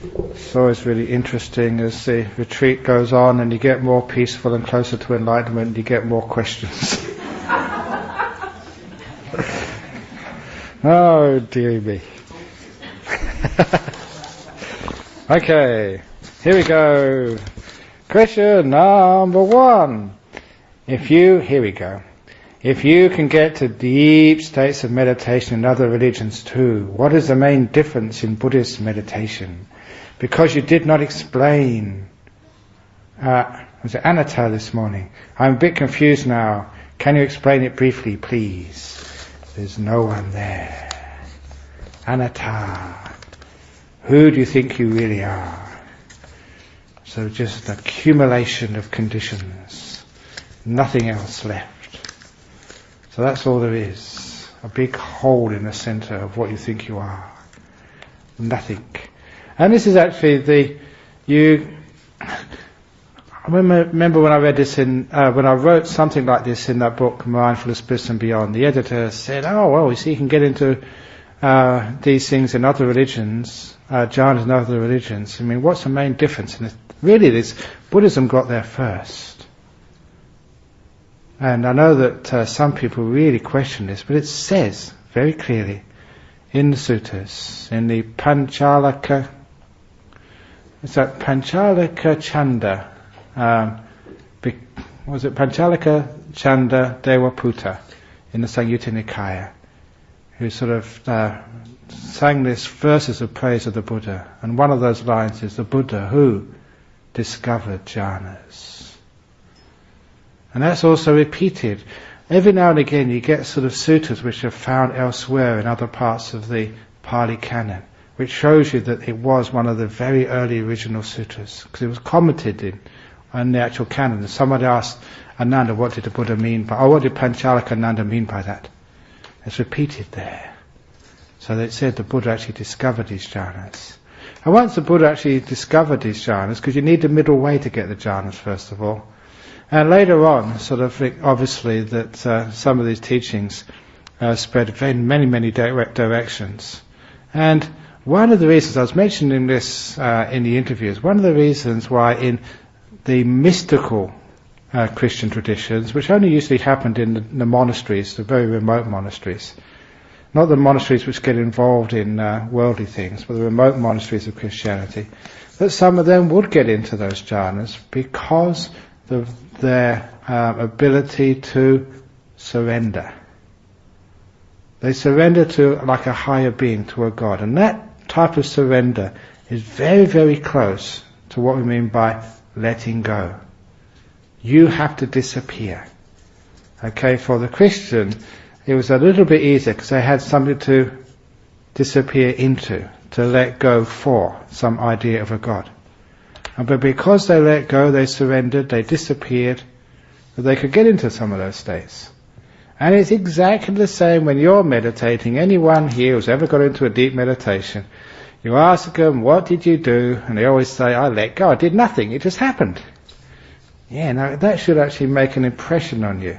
It's always really interesting as the retreat goes on and you get more peaceful and closer to enlightenment, you get more questions. Oh, dear me. Okay, here we go. Question number 1. Here we go. If you can get to deep states of meditation in other religions too, what is the main difference in Buddhist meditation? Because you did not explain. Was it Anatta this morning? I'm a bit confused now. Can you explain it briefly, please? There's no one there. Anatta. Who do you think you really are? So just an accumulation of conditions. Nothing else left. So that's all there is. A big hole in the center of what you think you are. Nothing. And this is actually I remember when I read this when I wrote something like this in that book, Mindfulness, Bliss and Beyond, the editor said, oh, well, you see, you can get into these things in other religions, jhanas in other religions. I mean, what's the main difference? And really, Buddhism got there first. And I know that some people really question this, but it says very clearly in the suttas, in the Panchalaka, it's that Panchalaka Chanda, was it Panchalaka Chanda Devaputta in the Samyutta Nikaya, who sort of sang this verses of praise of the Buddha, and one of those lines is the Buddha who discovered jhanas. And that's also repeated. Every now and again you get sort of suttas which are found elsewhere in other parts of the Pali Canon, which shows you that it was one of the very early original suttas, because it was commented in the actual canon. And somebody asked Ananda, what did the Buddha mean by, what did Panchalaka Ananda mean by that? It's repeated there. So they said the Buddha actually discovered these jhanas. And once the Buddha actually discovered these jhanas, because you need the middle way to get the jhanas first of all, and later on, sort of obviously that some of these teachings spread in many directions. And one of the reasons, I was mentioning this in the interviews, one of the reasons why in the mystical Christian traditions, which only usually happened in the monasteries, the very remote monasteries, not the monasteries which get involved in worldly things, but the remote monasteries of Christianity, that some of them would get into those jhanas because of their ability to surrender. They surrender to like a higher being, to a God. And that type of surrender is very, very close to what we mean by letting go. You have to disappear. Okay, for the Christian, it was a little bit easier because they had something to disappear into, to let go for some idea of a God. But because they let go, they surrendered, they disappeared, that they could get into some of those states. And it's exactly the same when you're meditating. Anyone here who's ever got into a deep meditation, you ask them, what did you do? And they always say, I let go, I did nothing, it just happened. Yeah, now that should actually make an impression on you.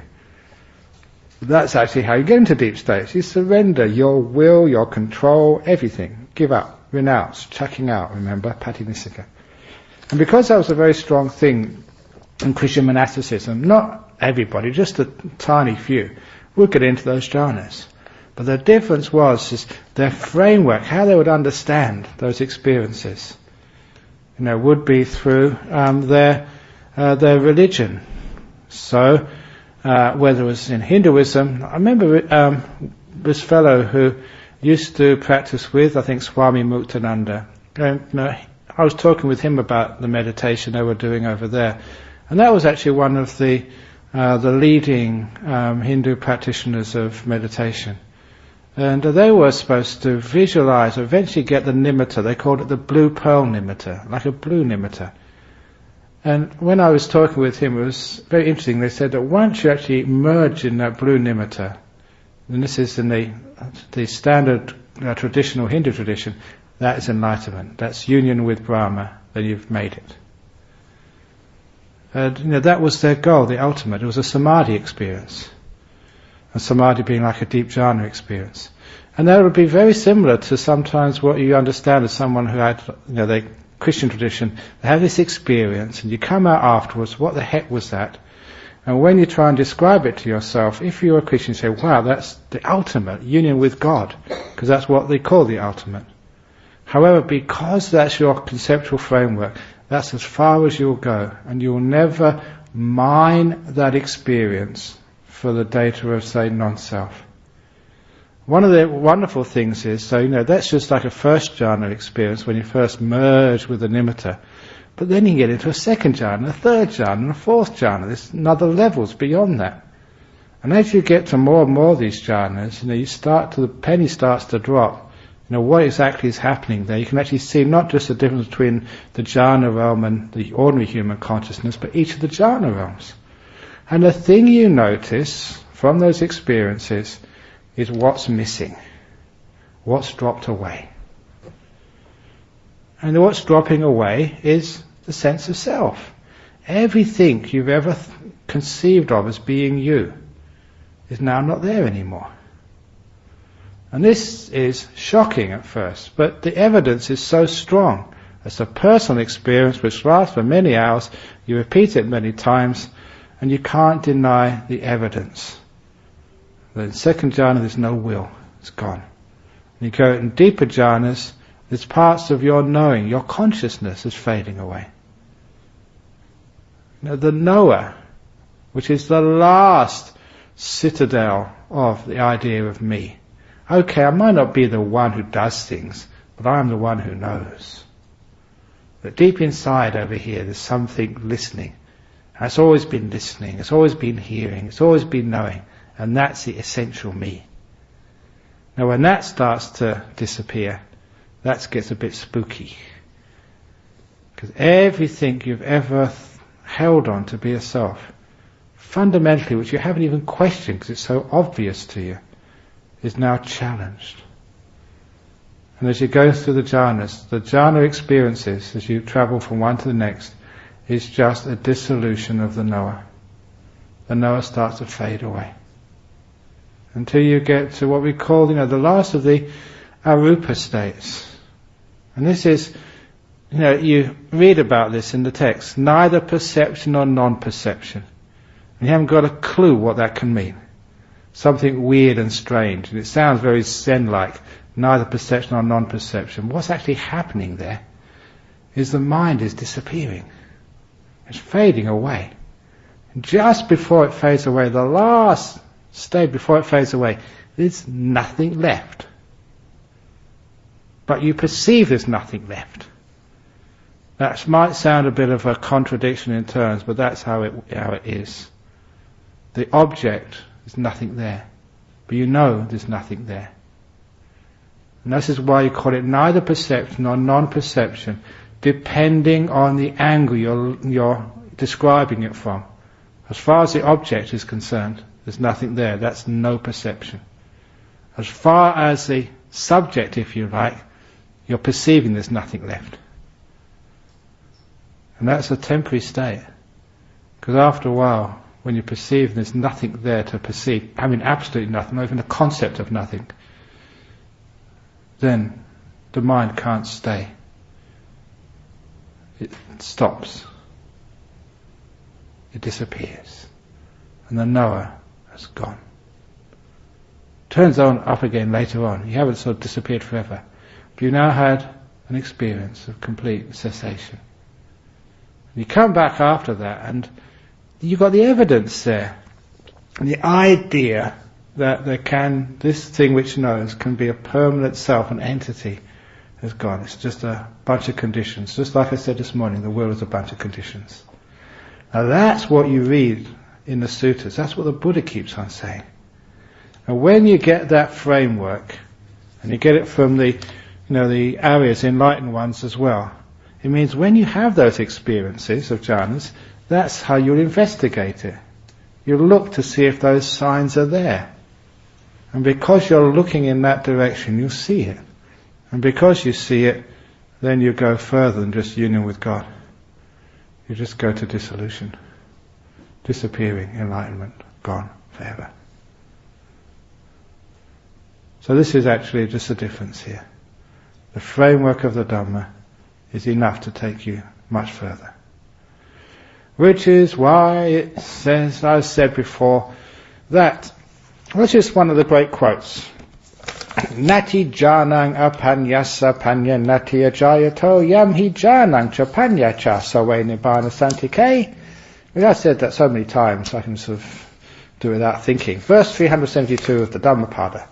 That's actually how you get into deep states. You surrender your will, your control, everything. Give up, renounce, chucking out, remember, patinisika. And because that was a very strong thing in Christian monasticism, not everybody, just a tiny few, would get into those jhanas. But the difference was their framework, how they would understand those experiences, would be through their religion. So, whether it was in Hinduism, I remember this fellow who used to practice with, I think, Swami Muktananda. I was talking with him about the meditation they were doing over there, and that was actually one of the leading Hindu practitioners of meditation. And they were supposed to visualize, eventually get the nimitta. They called it the blue pearl nimitta, like a blue nimitta. And when I was talking with him, it was very interesting. They said that once you actually merge in that blue nimitta, and this is in the standard traditional Hindu tradition, that is enlightenment. That's union with Brahma. Then you've made it. And that was their goal, the ultimate. It was a samadhi experience. And samadhi being like a deep jhana experience. And that would be very similar to sometimes what you understand as someone who had, the Christian tradition, they have this experience and you come out afterwards, what the heck was that? And when you try and describe it to yourself, if you're a Christian, you say, wow, that's the ultimate union with God, because that's what they call the ultimate. However, because that's your conceptual framework, that's as far as you'll go, and you'll never mine that experience for the data of, say, non-self. One of the wonderful things is, that's just like a first jhana experience when you first merge with the nimitta. But then you get into a second jhana, a third jhana, and a fourth jhana. There's another levels beyond that. And as you get to more and more of these jhanas, the penny starts to drop. What exactly is happening there? You can actually see not just the difference between the jhana realm and the ordinary human consciousness, but each of the jhana realms. And the thing you notice from those experiences is what's missing, what's dropped away. And what's dropping away is the sense of self. Everything you've ever conceived of as being you is now not there anymore. And this is shocking at first, but the evidence is so strong. It's a personal experience which lasts for many hours, you repeat it many times, and you can't deny the evidence. In second jhana there's no will, it's gone. And you go in deeper jhanas, there's parts of your knowing, your consciousness is fading away. The knower, which is the last citadel of the idea of me. Okay, I might not be the one who does things, but I am the one who knows. But deep inside over here there's something listening. And it's always been listening, it's always been hearing, it's always been knowing. And that's the essential me. Now when that starts to disappear, that gets a bit spooky. Because everything you've ever held on to be a self, fundamentally, which you haven't even questioned because it's so obvious to you, is now challenged. And as you go through the jhana experiences, as you travel from one to the next, is just a dissolution of the knower. The knower starts to fade away. Until you get to what we call, the last of the arupa states. And this is, you read about this in the text, neither perception nor non-perception. And you haven't got a clue what that can mean. Something weird and strange. And it sounds very Zen-like, neither perception nor non-perception. What's actually happening there is the mind is disappearing. It's fading away. And just before it fades away, the last state before it fades away, there's nothing left. But you perceive there's nothing left. That might sound a bit of a contradiction in terms, but that's how it is. The object is nothing there, but you know there's nothing there. And this is why you call it neither perception nor non-perception, depending on the angle you're describing it from. As far as the object is concerned, there's nothing there. That's no perception. As far as the subject, if you like, you're perceiving there's nothing left. And that's a temporary state. Because after a while, when you perceive there's nothing there to perceive, absolutely nothing, not even the concept of nothing, then the mind can't stay. It stops. It disappears. And the knower has gone. Turns on up again later on. You haven't sort of disappeared forever. But you now had an experience of complete cessation. And you come back after that and you've got the evidence there. And the idea that this thing which knows can be a permanent self, an entity, has gone. It's just a bunch of conditions. Just like I said this morning, the will is a bunch of conditions. Now that's what you read in the suttas. That's what the Buddha keeps on saying. And when you get that framework, and you get it from the Aryas, enlightened ones as well, it means when you have those experiences of jhanas, that's how you'll investigate it. You'll look to see if those signs are there. And because you're looking in that direction, you'll see it. And because you see it, then you go further than just union with God. You just go to dissolution. Disappearing, enlightenment, gone forever. So this is actually just the difference here. The framework of the Dhamma is enough to take you much further. Which is why it says, I've said before, that, which is one of the great quotes, Nati janang apanyasa panya nati ajayato yam hi janang cha panya cha sawe nibbana santike. I've said that so many times I can sort of do it without thinking. Verse 372 of the Dhammapada.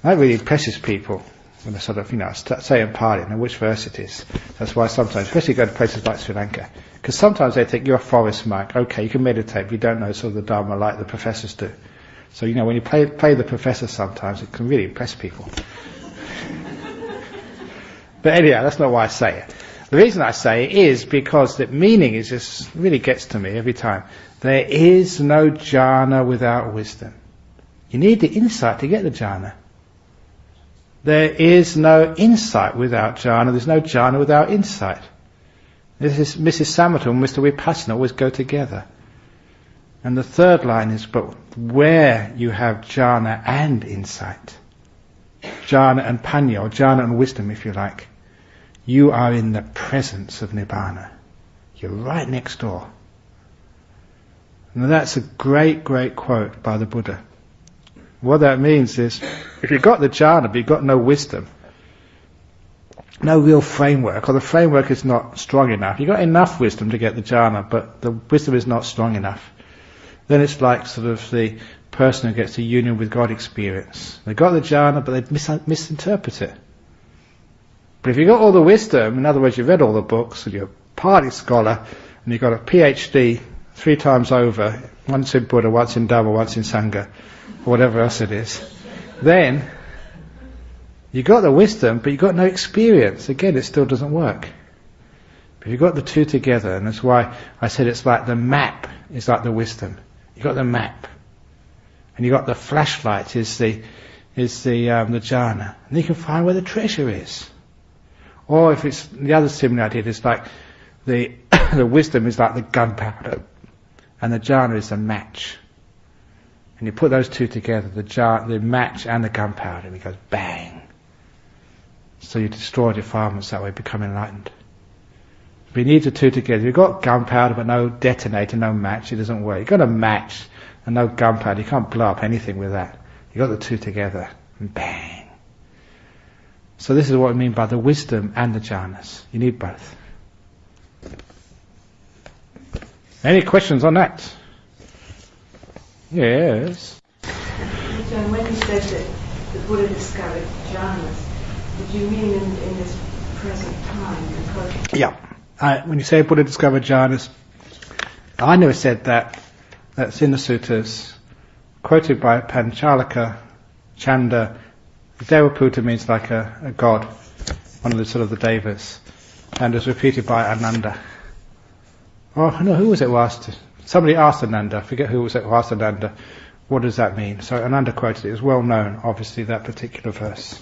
That really impresses people when they sort of, start saying party and which verse it is. That's why sometimes, especially go to places like Sri Lanka, because sometimes they think you're a forest monk. Okay, you can meditate, but you don't know sort of the Dhamma like the professors do. So, when you play the professor sometimes, it can really impress people. But anyhow, that's not why I say it. The reason I say it is because the meaning is just really gets to me every time. There is no jhana without wisdom. You need the insight to get the jhana. There is no insight without jhana. There's no jhana without insight. This is Mrs. Samatha and Mr. Vipassana always go together. And the third line is, but where you have jhana and insight, jhana and panya, or jhana and wisdom if you like, you are in the presence of Nibbana. You're right next door. And that's a great, great quote by the Buddha. What that means is, if you've got the jhana but you've got no wisdom, no real framework, or the framework is not strong enough, you've got enough wisdom to get the jhana, but the wisdom is not strong enough, then it's like sort of the person who gets the union with God experience. They got the jhana, but they misinterpret it. But if you've got all the wisdom, in other words, you've read all the books, and you're a party scholar, and you've got a PhD 3 times over, once in Buddha, once in Dhamma, once in Sangha, or whatever else it is, then you've got the wisdom, but you've got no experience. Again, it still doesn't work. But you've got the two together, and that's why I said it's like the map is like the wisdom. You've got the map, and you've got the flashlight is the jhana, and you can find where the treasure is. Or if it's the other similar idea, it's like the the wisdom is like the gunpowder, and the jhana is the match. And you put those two together, the match and the gunpowder, and it goes bang. So you destroy defilements that way, become enlightened. But you need the two together. You've got gunpowder but no detonator, no match, it doesn't work. You've got a match and no gunpowder, you can't blow up anything with that. You've got the two together, and bang. So this is what I mean by the wisdom and the jhanas. You need both. Any questions on that? Yes. John, when you said that the Buddha discovered jhanas, did you mean in this present time? Because yeah. When you say Buddha discovered jhanas, I never said that. That's in the suttas, quoted by Panchalaka, Chanda. Devaputa means like a god, one of the sort of the devas, and is repeated by Ananda. Oh no, who was it who asked? Somebody asked Ananda, I forget who was it who asked Ananda, what does that mean? So Ananda quoted it. It was well known, obviously, that particular verse.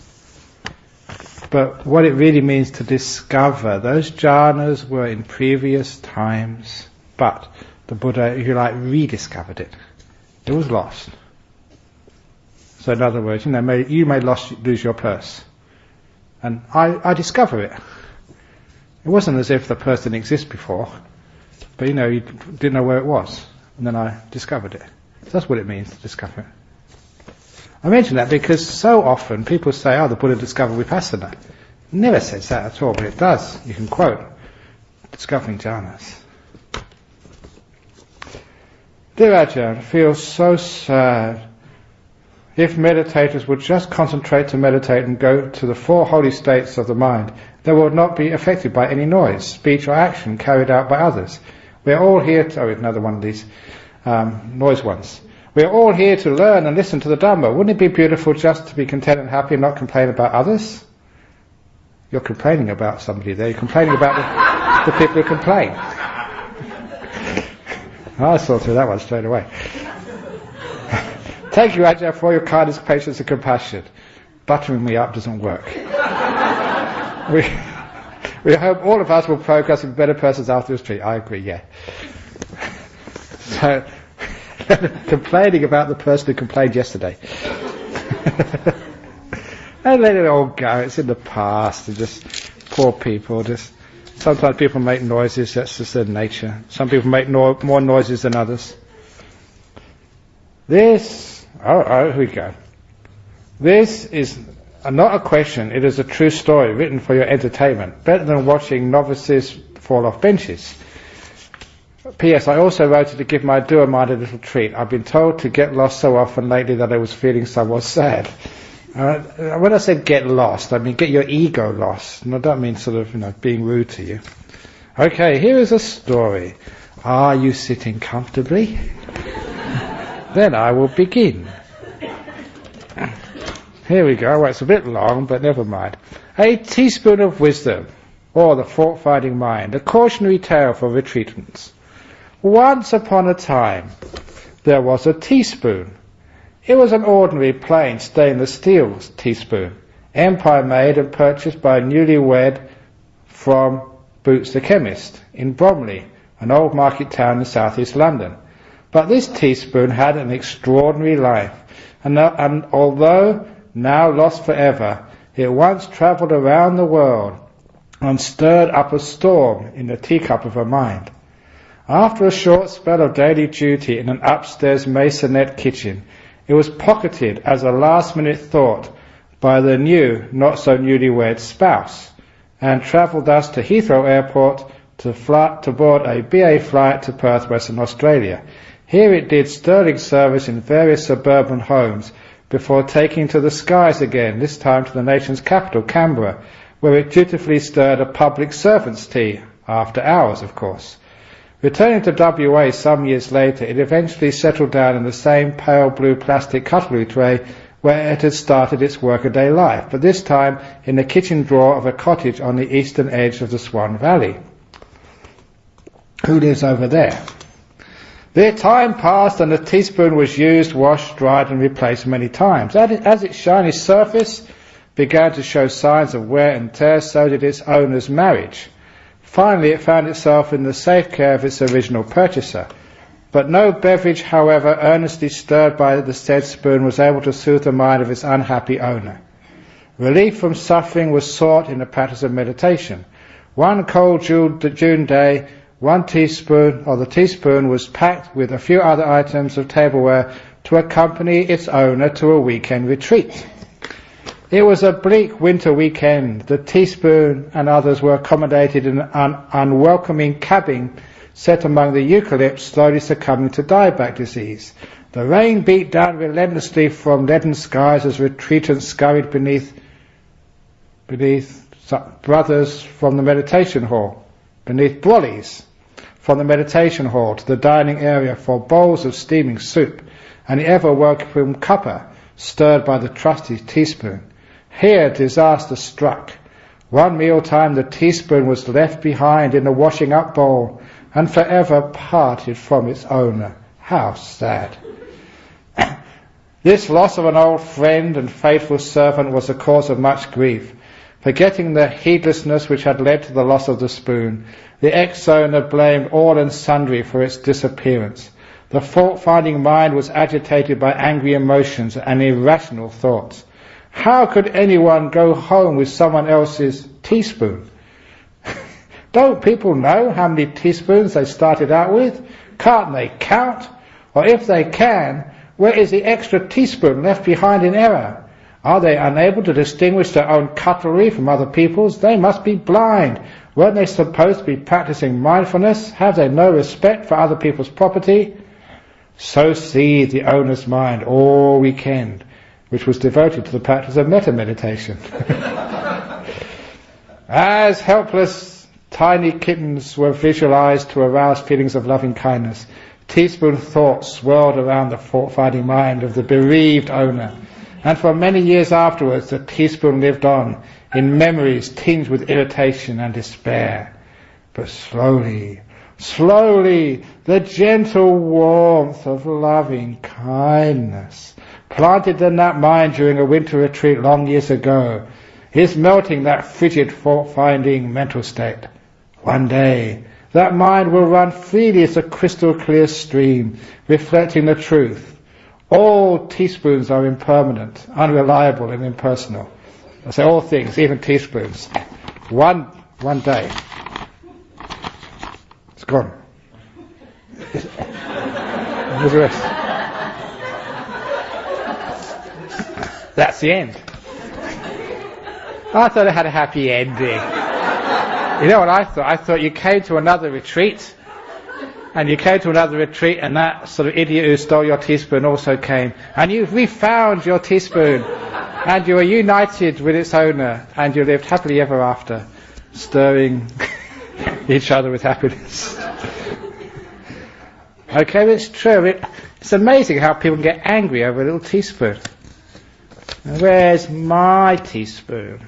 But what it really means to discover, those jhanas were in previous times, but the Buddha, if you like, rediscovered it. It was lost. So in other words, you may lose your purse. And I discover it. It wasn't as if the purse didn't exist before, but you didn't know where it was. And then I discovered it. So that's what it means to discover it. I mention that because so often people say, the Buddha discovered Vipassana. It never says that at all, but it does. You can quote, discovering jhanas. Dear Ajahn, I feel so sad. If meditators would just concentrate to meditate and go to the 4 holy states of the mind, they would not be affected by any noise, speech or action carried out by others. We are all here to... another one of these noise ones. We are all here to learn and listen to the Dhamma. Wouldn't it be beautiful just to be content and happy and not complain about others? You're complaining about somebody there. You're complaining about the people who complain. I saw through that one straight away. Thank you, Ajahn, for your kindness, patience and compassion. Buttering me up doesn't work. We hope all of us will progress and be better persons after this retreat. I agree, yeah. So, complaining about the person who complained yesterday. And let it all go. It's in the past. And just poor people. Just sometimes people make noises. That's just their nature. Some people make more noises than others. Here we go. This is not a question. It is a true story written for your entertainment. Better than watching novices fall off benches. P.S. I also wrote it to give my doer mind a little treat. I've been told to get lost so often lately that I was feeling somewhat sad. When I said get lost, I mean get your ego lost. And I don't mean sort of, being rude to you. Okay, here is a story. Are you sitting comfortably? Then I will begin. Here we go. Well, it's a bit long, but never mind. A teaspoon of wisdom, or the fault-finding mind, a cautionary tale for retreatants. Once upon a time, there was a teaspoon. It was an ordinary plain stainless steel teaspoon, empire-made and purchased by a newlywed from Boots the chemist in Bromley, an old market town in southeast London. But this teaspoon had an extraordinary life, and although now lost forever, it once travelled around the world and stirred up a storm in the teacup of her mind. After a short spell of daily duty in an upstairs masonette kitchen, it was pocketed as a last-minute thought by the new, not-so-newlywed spouse, and travelled thus to Heathrow Airport to board a BA flight to Perth, Western Australia. Here it did sterling service in various suburban homes before taking to the skies again, this time to the nation's capital, Canberra, where it dutifully stirred a public servant's tea, after hours, of course. Returning to WA some years later, it eventually settled down in the same pale blue plastic cutlery tray where it had started its workaday life, but this time in the kitchen drawer of a cottage on the eastern edge of the Swan Valley. Who lives over there? The time passed and the teaspoon was used, washed, dried and replaced many times. As its shiny surface began to show signs of wear and tear, so did its owner's marriage. Finally, it found itself in the safe care of its original purchaser. But no beverage, however earnestly stirred by the said spoon, was able to soothe the mind of its unhappy owner. Relief from suffering was sought in the practice of meditation. One cold June day, the teaspoon was packed with a few other items of tableware to accompany its owner to a weekend retreat. It was a bleak winter weekend. The teaspoon and others were accommodated in an unwelcoming cabin set among the eucalypts, slowly succumbing to dieback disease. The rain beat down relentlessly from leaden skies as retreatants scurried beneath brothers from the meditation hall, beneath brollies from the meditation hall to the dining area for bowls of steaming soup, and the ever-welcome cuppa stirred by the trusty teaspoon. Here disaster struck. One mealtime the teaspoon was left behind in the washing-up bowl and forever parted from its owner. How sad. This loss of an old friend and faithful servant was the cause of much grief. Forgetting the heedlessness which had led to the loss of the spoon, the ex-owner blamed all and sundry for its disappearance. The fault-finding mind was agitated by angry emotions and irrational thoughts. How could anyone go home with someone else's teaspoon? Don't people know how many teaspoons they started out with? Can't they count? Or if they can, where is the extra teaspoon left behind in error? Are they unable to distinguish their own cutlery from other people's? They must be blind. Weren't they supposed to be practicing mindfulness? Have they no respect for other people's property? So seethed the owner's mind all weekend, which was devoted to the practice of metta-meditation. As helpless tiny kittens were visualized to arouse feelings of loving kindness, teaspoon thoughts swirled around the fault-finding mind of the bereaved owner, and for many years afterwards the teaspoon lived on in memories tinged with irritation and despair. But slowly, the gentle warmth of loving kindness planted in that mind during a winter retreat long years ago is melting that frigid fault-finding mental state. One day, that mind will run freely as a crystal clear stream, reflecting the truth. All teaspoons are impermanent, unreliable and impersonal. I say all things, even teaspoons. One day, it's gone. Where's the rest? That's the end. I thought it had a happy ending. You know what I thought? I thought you came to another retreat, and that sort of idiot who stole your teaspoon also came, and you refound your teaspoon, and you were united with its owner, and you lived happily ever after, stirring each other with happiness. Okay, but it's true. It's amazing how people can get angry over a little teaspoon. Where's my teaspoon?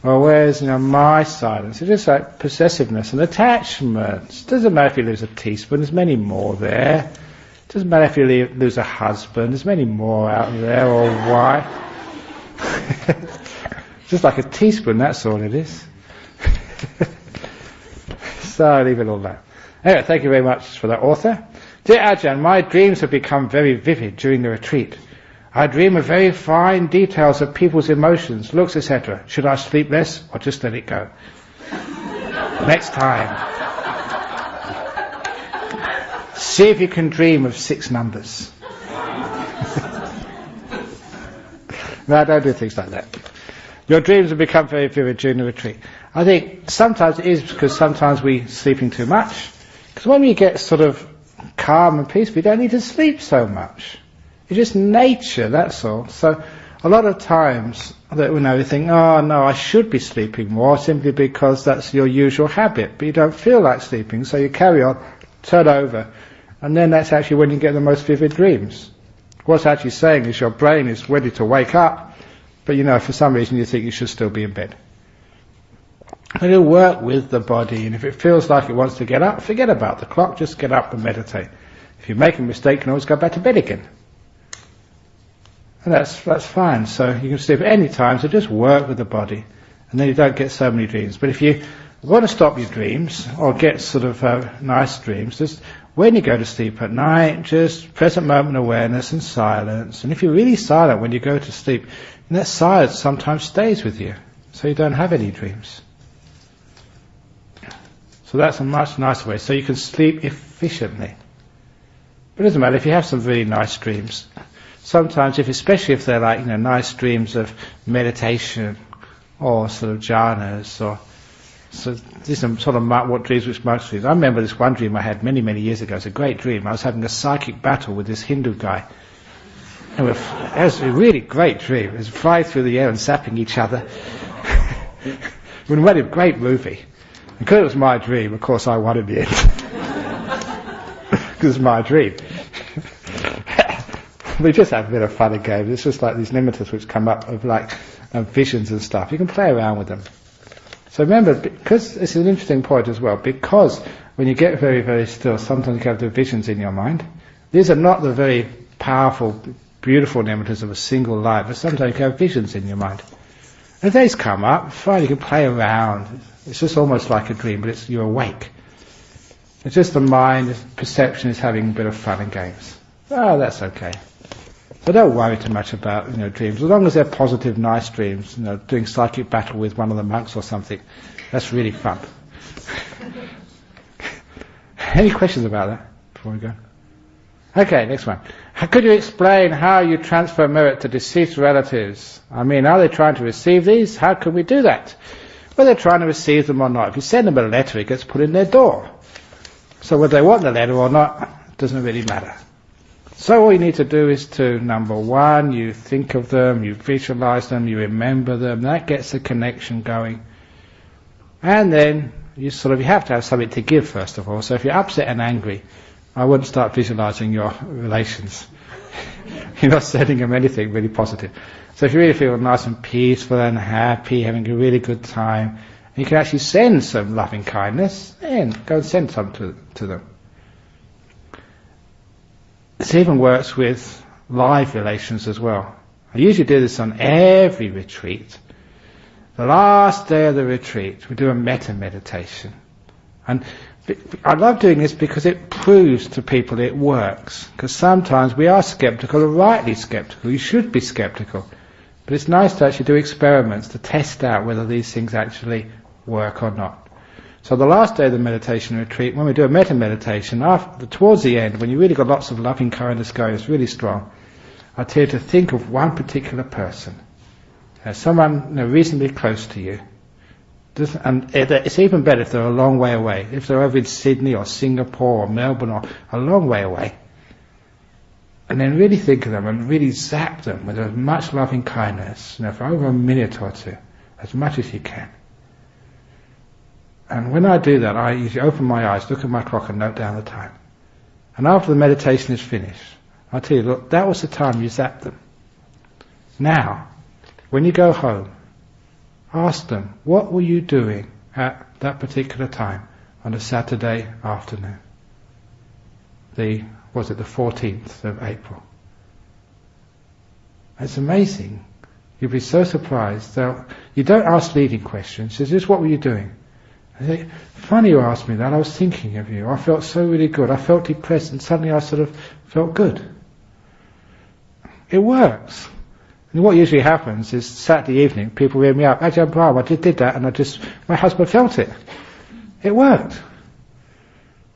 Or where's my silence? It's just like possessiveness and attachments. Doesn't matter if you lose a teaspoon, there's many more there. Doesn't matter if you lose a husband, there's many more out there, or a wife. Just like a teaspoon, that's all it is. So I'll leave it all there. Anyway, thank you very much for that author. Dear Ajahn, my dreams have become very vivid during the retreat. I dream of very fine details of people's emotions, looks, etc. Should I sleep less or just let it go? Next time. See if you can dream of 6 numbers. No, don't do things like that. Your dreams have become very vivid during the retreat. I think sometimes it is because sometimes we're sleeping too much. Because when we get sort of calm and peaceful, we don't need to sleep so much. It's just nature, that's all. So a lot of times that we think, oh no, I should be sleeping more, simply because that's your usual habit, but you don't feel like sleeping, so you carry on, turn over, and then that's actually when you get the most vivid dreams. What's actually saying is your brain is ready to wake up, but for some reason you think you should still be in bed. And you work with the body, and if it feels like it wants to get up, forget about the clock, just get up and meditate. If you make a mistake, you can always go back to bed again. And that's fine. So you can sleep at any time, so just work with the body, and then you don't get so many dreams. But if you want to stop your dreams, or get sort of nice dreams, just when you go to sleep at night, just present moment awareness and silence. And if you're really silent when you go to sleep, and that silence sometimes stays with you, so you don't have any dreams. So that's a much nicer way, so you can sleep efficiently. But it doesn't matter if you have some really nice dreams. Sometimes, especially if they're like nice dreams of meditation or sort of jhanas, or so these are sort of what dreams which most dreams. I remember this one dream I had many, many years ago. It's a great dream. I was having a psychic battle with this Hindu guy. And it was a really great dream. It was flying through the air and zapping each other. We made a great movie. And because it was my dream, of course I won in the end. Because it's my dream. We just have a bit of fun and games. It's just like these nimittas which come up of visions and stuff. You can play around with them. So remember, because it's an interesting point as well, because when you get very, very still, sometimes you have the visions in your mind. These are not the very powerful, beautiful nimittas of a single life, but sometimes you have visions in your mind. And if these come up, fine, you can play around. It's just almost like a dream, but you're awake. It's just the mind, perception is having a bit of fun and games. Oh, that's okay. So don't worry too much about dreams, as long as they're positive, nice dreams. Doing psychic battle with one of the monks or something, that's really fun. Any questions about that before we go? Okay, next one. Could you explain how you transfer merit to deceased relatives? I mean, are they trying to receive these? How can we do that? Whether they're trying to receive them or not. If you send them a letter, it gets put in their door. So whether they want the letter or not, it doesn't really matter. So all you need to do is to, number one, you think of them, you visualize them, you remember them. That gets the connection going. And then you have to have something to give first of all. So if you're upset and angry, I wouldn't start visualizing your relations. You're not sending them anything really positive. So if you really feel nice and peaceful and happy, having a really good time, you can actually send some loving kindness, then go and send some to them. This even works with live relations as well. I usually do this on every retreat. The last day of the retreat, we do a metta meditation. And I love doing this because it proves to people it works. Because sometimes we are skeptical, or rightly skeptical. You should be skeptical. But it's nice to actually do experiments to test out whether these things actually work or not. So the last day of the meditation retreat, when we do a metta meditation, towards the end, when you really got lots of loving kindness going, it's really strong, I tell you to think of one particular person, someone reasonably close to you. And it's even better if they're a long way away. If they're over in Sydney or Singapore or Melbourne or a long way away. And then really think of them and really zap them with as much loving kindness, for over a minute or two, as much as you can. And when I do that, I usually open my eyes, look at my clock and note down the time. And after the meditation is finished, I'll tell you, look, that was the time you zapped them. Now, when you go home, ask them, what were you doing at that particular time on a Saturday afternoon? The 14th of April? It's amazing. You'll be so surprised. You don't ask leading questions. It's just, what were you doing? I say, funny you asked me that. I was thinking of you. I felt so really good. I felt depressed and suddenly I sort of felt good. It works. And what usually happens is Saturday evening, people ring me up, Ajahn Brahm, I did that and my husband felt it. It worked.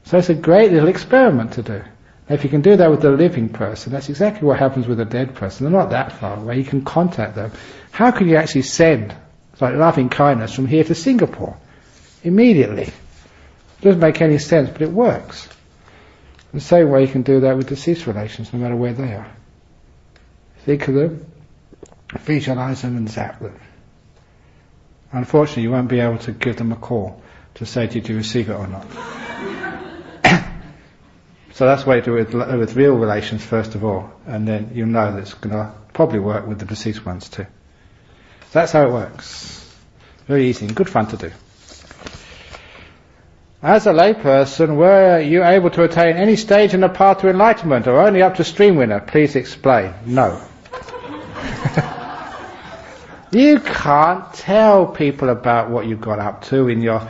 So it's a great little experiment to do. If you can do that with a living person, that's exactly what happens with a dead person. They're not that far away, you can contact them. How can you actually send loving kindness from here to Singapore? Immediately. It doesn't make any sense, but it works. The same way you can do that with deceased relations, no matter where they are. Think of them, visualize them and zap them. Unfortunately, you won't be able to give them a call to say, did you receive it or not? So that's why you do it with real relations first of all, and then you'll know that it's going to probably work with the deceased ones too. That's how it works. Very easy and good fun to do. As a layperson, were you able to attain any stage in the path to enlightenment, or only up to stream winner? Please explain. No. You can't tell people about what you've got up to in your...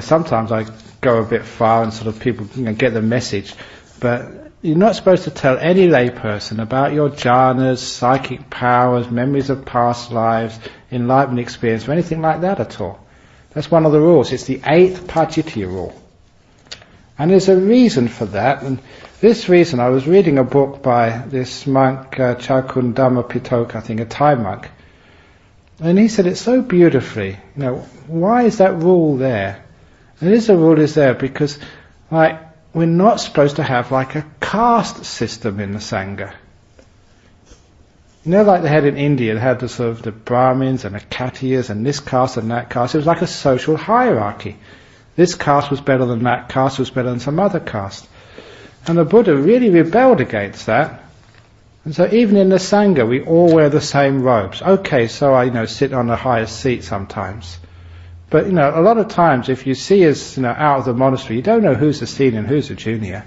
sometimes I go a bit far and sort of people get the message, but you're not supposed to tell any layperson about your jhanas, psychic powers, memories of past lives, enlightenment experience, or anything like that at all. That's one of the rules. It's the 8th Pajitya rule. And there's a reason for that, and this reason, I was reading a book by this monk, Chakundama Pitok, I think, a Thai monk, and he said it so beautifully, why is that rule there? And the rule is there because, we're not supposed to have a caste system in the Sangha. Like they had in India, they had the Brahmins and the Khatriyas and this caste and that caste. It was like a social hierarchy. This caste was better than that caste, was better than some other caste. And the Buddha really rebelled against that. And so even in the Sangha, we all wear the same robes. Okay, so I, sit on the highest seat sometimes. But, a lot of times if you see us, out of the monastery, you don't know who's a senior and who's a junior.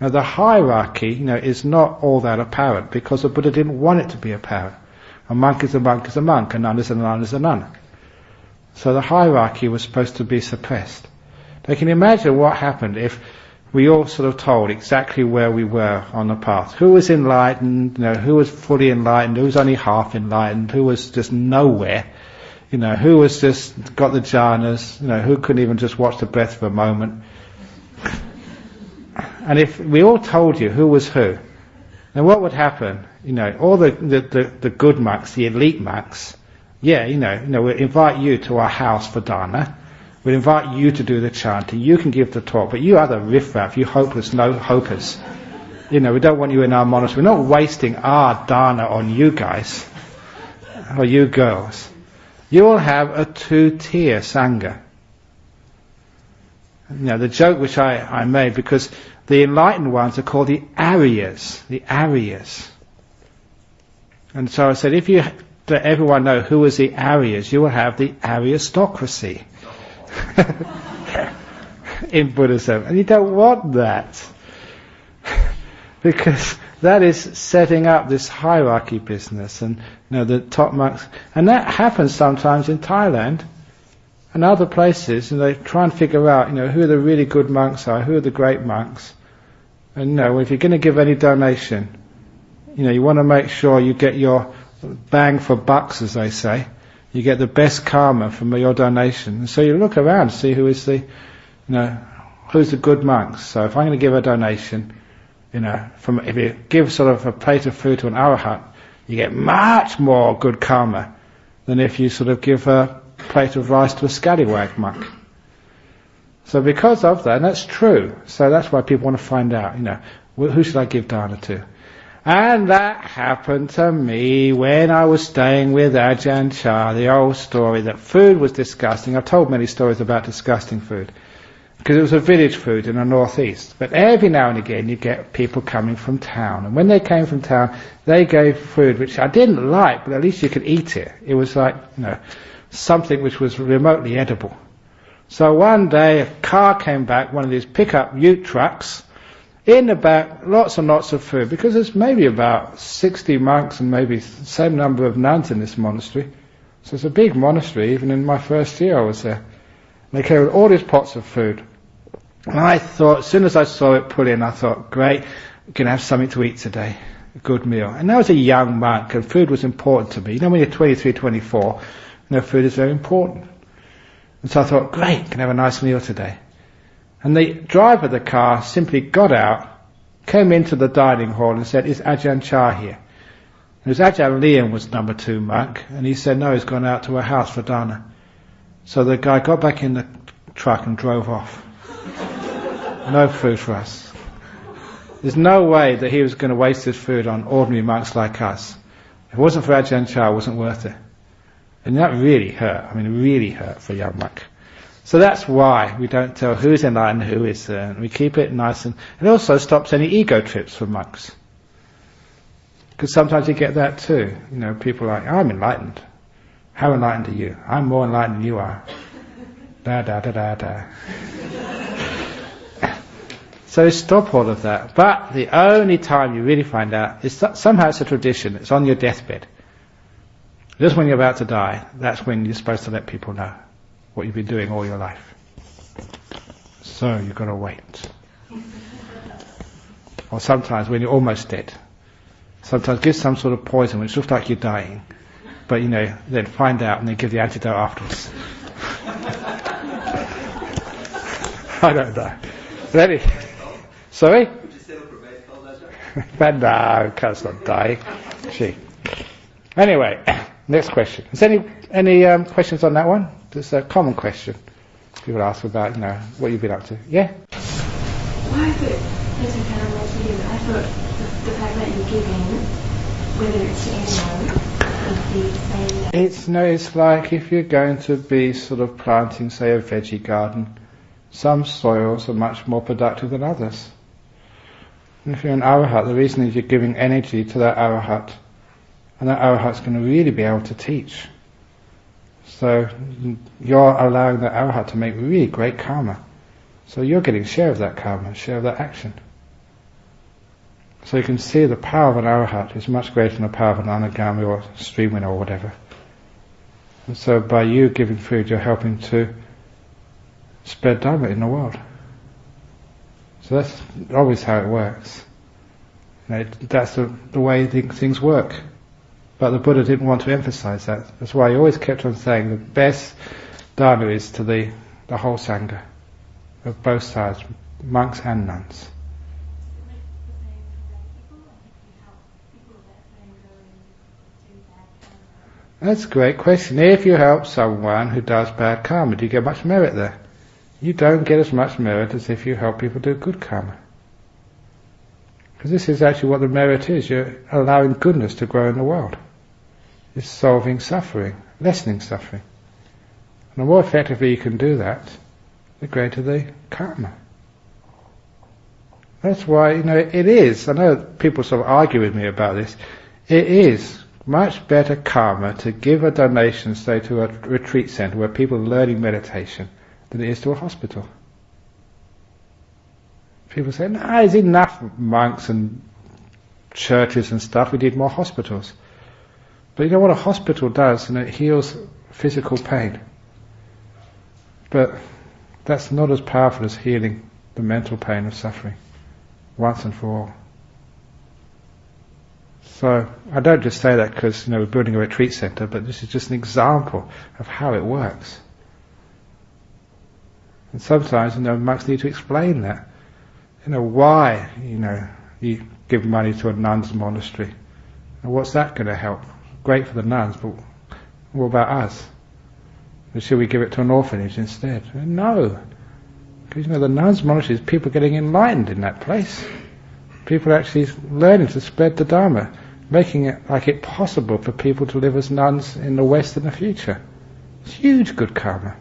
Now the hierarchy, is not all that apparent because the Buddha didn't want it to be apparent. A monk is a monk is a monk, a nun is a nun is a nun. So the hierarchy was supposed to be suppressed. Now can you imagine what happened if we all sort of told exactly where we were on the path? Who was enlightened, who was fully enlightened, who was only half enlightened, who was just nowhere, who was just got the jhanas, who couldn't even just watch the breath for a moment. And if we all told you who was who, then what would happen? All the good monks, the elite monks, we'll invite you to our house for dana. We'll invite you to do the chanting. You can give the talk, but you other riffraff, you hopeless, no hopers. We don't want you in our monastery. We're not wasting our dana on you guys, or you girls. You will have a 2-tier Sangha. The joke which I made, because the enlightened ones are called the Aryas. The Aryas. And so I said, if you let everyone know who is the Aryas, you will have the Aryastocracy in Buddhism. And you don't want that. Because that is setting up this hierarchy business, and the top monks, and that happens sometimes in Thailand. and other places, and they try and figure out, who the really good monks are, who are the great monks. And if you're going to give any donation, you want to make sure you get your bang for bucks, as they say. You get the best karma from your donation. And so you look around to see who is who's the good monks. So if I'm going to give a donation, if you give sort of a plate of food to an arahat, you get much more good karma than if you sort of give a plate of rice to a scallywag monk. So because of that, and that's true, so that's why people want to find out, who should I give dana to? And that happened to me when I was staying with Ajahn Chah, the old story that food was disgusting. I've told many stories about disgusting food, because it was a village food in the northeast. But every now and again you get people coming from town, and when they came from town, they gave food which I didn't like, but at least you could eat it. It was like, something which was remotely edible. So one day a car came back, one of these pickup ute trucks, in the back, lots and lots of food, because there's maybe about 60 monks and maybe the same number of nuns in this monastery. So it's a big monastery. Even in my first year I was there. And they came with all these pots of food. And I thought, as soon as I saw it put in, I thought, great, we're going to have something to eat today. A good meal. And I was a young monk, and food was important to me. When you're 23, 24, food is very important. And so I thought, great, can have a nice meal today. And the driver of the car simply got out, came into the dining hall and said, is Ajahn Chah here? It was Ajahn Liam was number 2 monk, and he said, no, he's gone out to a house for dana. So the guy got back in the truck and drove off. No food for us. There's no way that he was going to waste his food on ordinary monks like us. If it wasn't for Ajahn Chah, it wasn't worth it. And that really hurt. It really hurt for a young monk. So that's why we don't tell who's enlightened and who isn't. We keep it nice, and it also stops any ego trips for monks. Because sometimes you get that too. People are like, I'm enlightened. How enlightened are you? I'm more enlightened than you are. Da da da da da. So stop all of that. But the only time you really find out is that somehow it's a tradition. It's on your deathbed. Just when you're about to die, that's when you're supposed to let people know what you've been doing all your life. So you've got to wait. Or sometimes when you're almost dead. Sometimes give some sort of poison which looks like you're dying. But then find out and then give the antidote afterwards. I don't know. Ready? Sorry? Would you set up a race called Ajahn? But no, because not dying. Gee. Anyway, next question. Is there any questions on that one? It's a common question. People ask about, what you've been up to. Yeah? Why is it paramount to you? I thought the fact that you're giving, whether it's to anyone, would be saying that. It's like if you're going to be sort of planting, say, a veggie garden, some soils are much more productive than others. And if you're an arahat, the reason is you're giving energy to that arahat, and that arahat's going to really be able to teach. So you're allowing that arahat to make really great karma. So you're getting share of that karma, share of that action. So you can see the power of an arahat is much greater than the power of an anagami or stream winner or whatever. And so by you giving food, you're helping to spread dharma in the world. So that's always how it works. That's the way things work. But the Buddha didn't want to emphasize that. That's why he always kept on saying the best dharma is to the whole sangha, of both sides, monks and nuns. That's a great question. If you help someone who does bad karma, do you get much merit there? You don't get as much merit as if you help people do good karma. Because this is actually what the merit is. You're allowing goodness to grow in the world. It's solving suffering, lessening suffering. And the more effectively you can do that, the greater the karma. That's why, it is, I know people sort of argue with me about this, it is much better karma to give a donation, say, to a retreat centre where people are learning meditation than it is to a hospital. People say, no, there's enough monks and churches and stuff, we need more hospitals. But you know what a hospital does? It heals physical pain. But that's not as powerful as healing the mental pain of suffering, once and for all. So, I don't just say that because, we're building a retreat centre, but this is just an example of how it works. And sometimes, monks need to explain that. Why, you give money to a nun's monastery. And what's that going to help? Great for the nuns, but what about us? Should we give it to an orphanage instead? No. Because, the nuns' monasteries, people getting enlightened in that place. People actually learning to spread the Dharma, making it possible for people to live as nuns in the West in the future. It's huge good karma.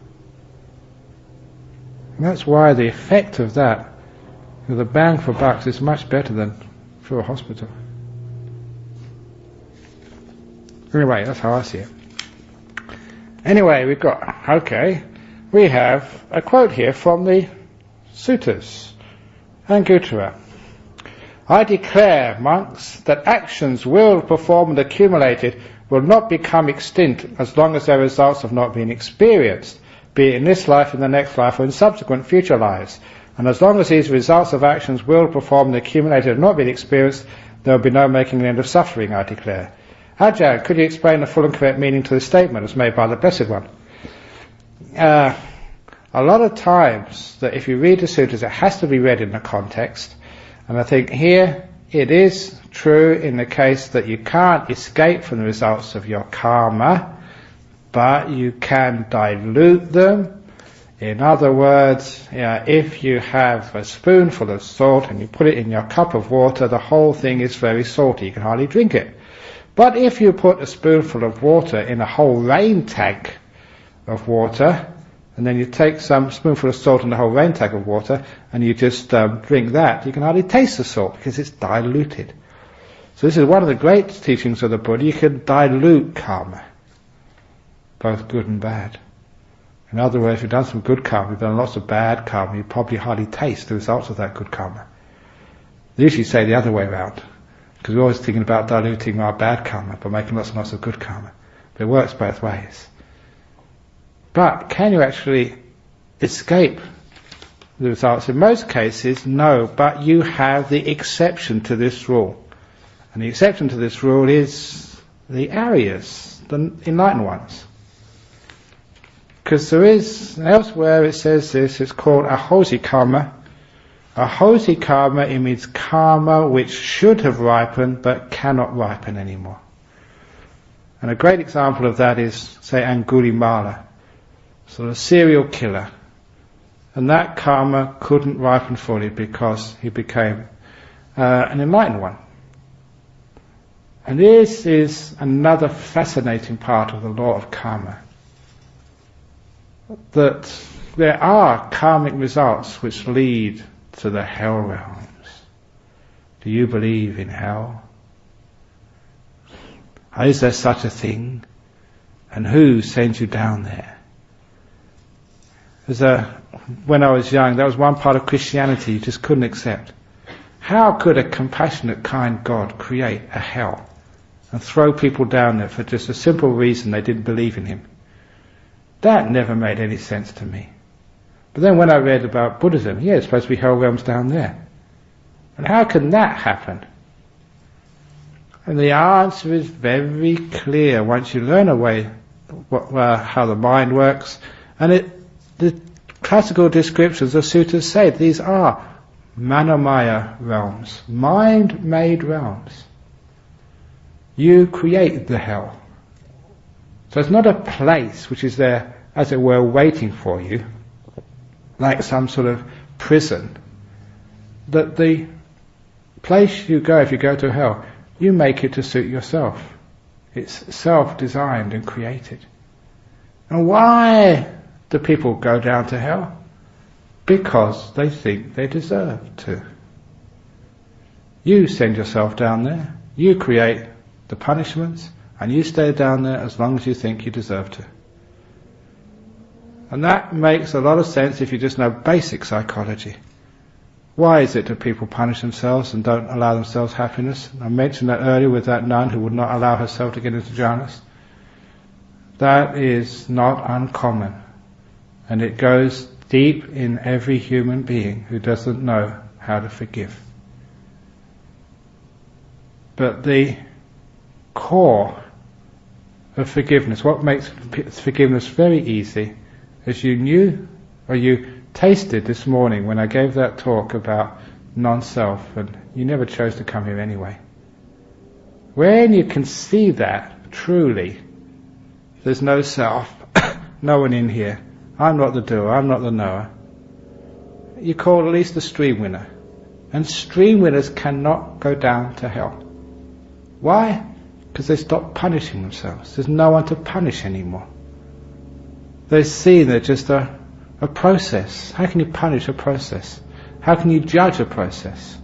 And that's why the effect of that, the bang for bucks, is much better than through a hospital. Anyway, that's how I see it. Anyway, we have a quote here from the Suttas, Anguttara. I declare, monks, that actions willed, performed and accumulated will not become extinct as long as their results have not been experienced, be it in this life, in the next life, or in subsequent future lives. And as long as these results of actions willed, performed and accumulated have not been experienced, there will be no making an end of suffering, I declare. Ajahn, could you explain the full and correct meaning to this statement as made by the Blessed One? A lot of times, that if you read the sutras, it has to be read in the context. And I think here it is true in the case that you can't escape from the results of your karma, but you can dilute them. In other words, if you have a spoonful of salt and you put it in your cup of water, the whole thing is very salty, you can hardly drink it. But if you put a spoonful of water in a whole rain tank of water, and then you take some spoonful of salt in the whole rain tank of water, and you just drink that, you can hardly taste the salt because it's diluted. So this is one of the great teachings of the Buddha. You can dilute karma, both good and bad. In other words, if you've done some good karma, you've done lots of bad karma, you probably hardly taste the results of that good karma. They usually say the other way around, because we're always thinking about diluting our bad karma by making lots and lots of good karma. But it works both ways. But can you actually escape the results? In most cases, no, but you have the exception to this rule. And the exception to this rule is the Aryas, the enlightened ones. Because there is, elsewhere it says this, it's called ahosi karma. Ahosi karma, it means karma which should have ripened but cannot ripen anymore. And a great example of that is, say, Angulimala, sort of serial killer. And that karma couldn't ripen fully because he became an enlightened one. And this is another fascinating part of the law of karma. That there are karmic results which lead to the hell realms. Do you believe in hell? Is there such a thing? And who sends you down there? When I was young, that was one part of Christianity you just couldn't accept. How could a compassionate, kind God create a hell and throw people down there for just a simple reason they didn't believe in Him? That never made any sense to me. But then when I read about Buddhism, it's supposed to be hell realms down there. And how can that happen? And the answer is very clear once you learn how the mind works. And the classical descriptions of sutras say these are manomaya realms, mind-made realms. You create the hell. So it's not a place which is there, as it were, waiting for you, like some sort of prison. That the place you go, if you go to hell, you make it to suit yourself. It's self-designed and created. And why do people go down to hell? Because they think they deserve to. You send yourself down there, you create the punishments, and you stay down there as long as you think you deserve to. And that makes a lot of sense if you just know basic psychology. Why is it that people punish themselves and don't allow themselves happiness? I mentioned that earlier with that nun who would not allow herself to get into jhanas. That is not uncommon. And it goes deep in every human being who doesn't know how to forgive. But the core of forgiveness, what makes forgiveness very easy, as you knew, or you tasted this morning when I gave that talk about non-self, and you never chose to come here anyway. When you can see that, truly, there's no self, no one in here, I'm not the doer, I'm not the knower, you call at least a stream winner. And stream winners cannot go down to hell. Why? Because they stop punishing themselves. There's no one to punish anymore. They see they're just a process. How can you punish a process? How can you judge a process?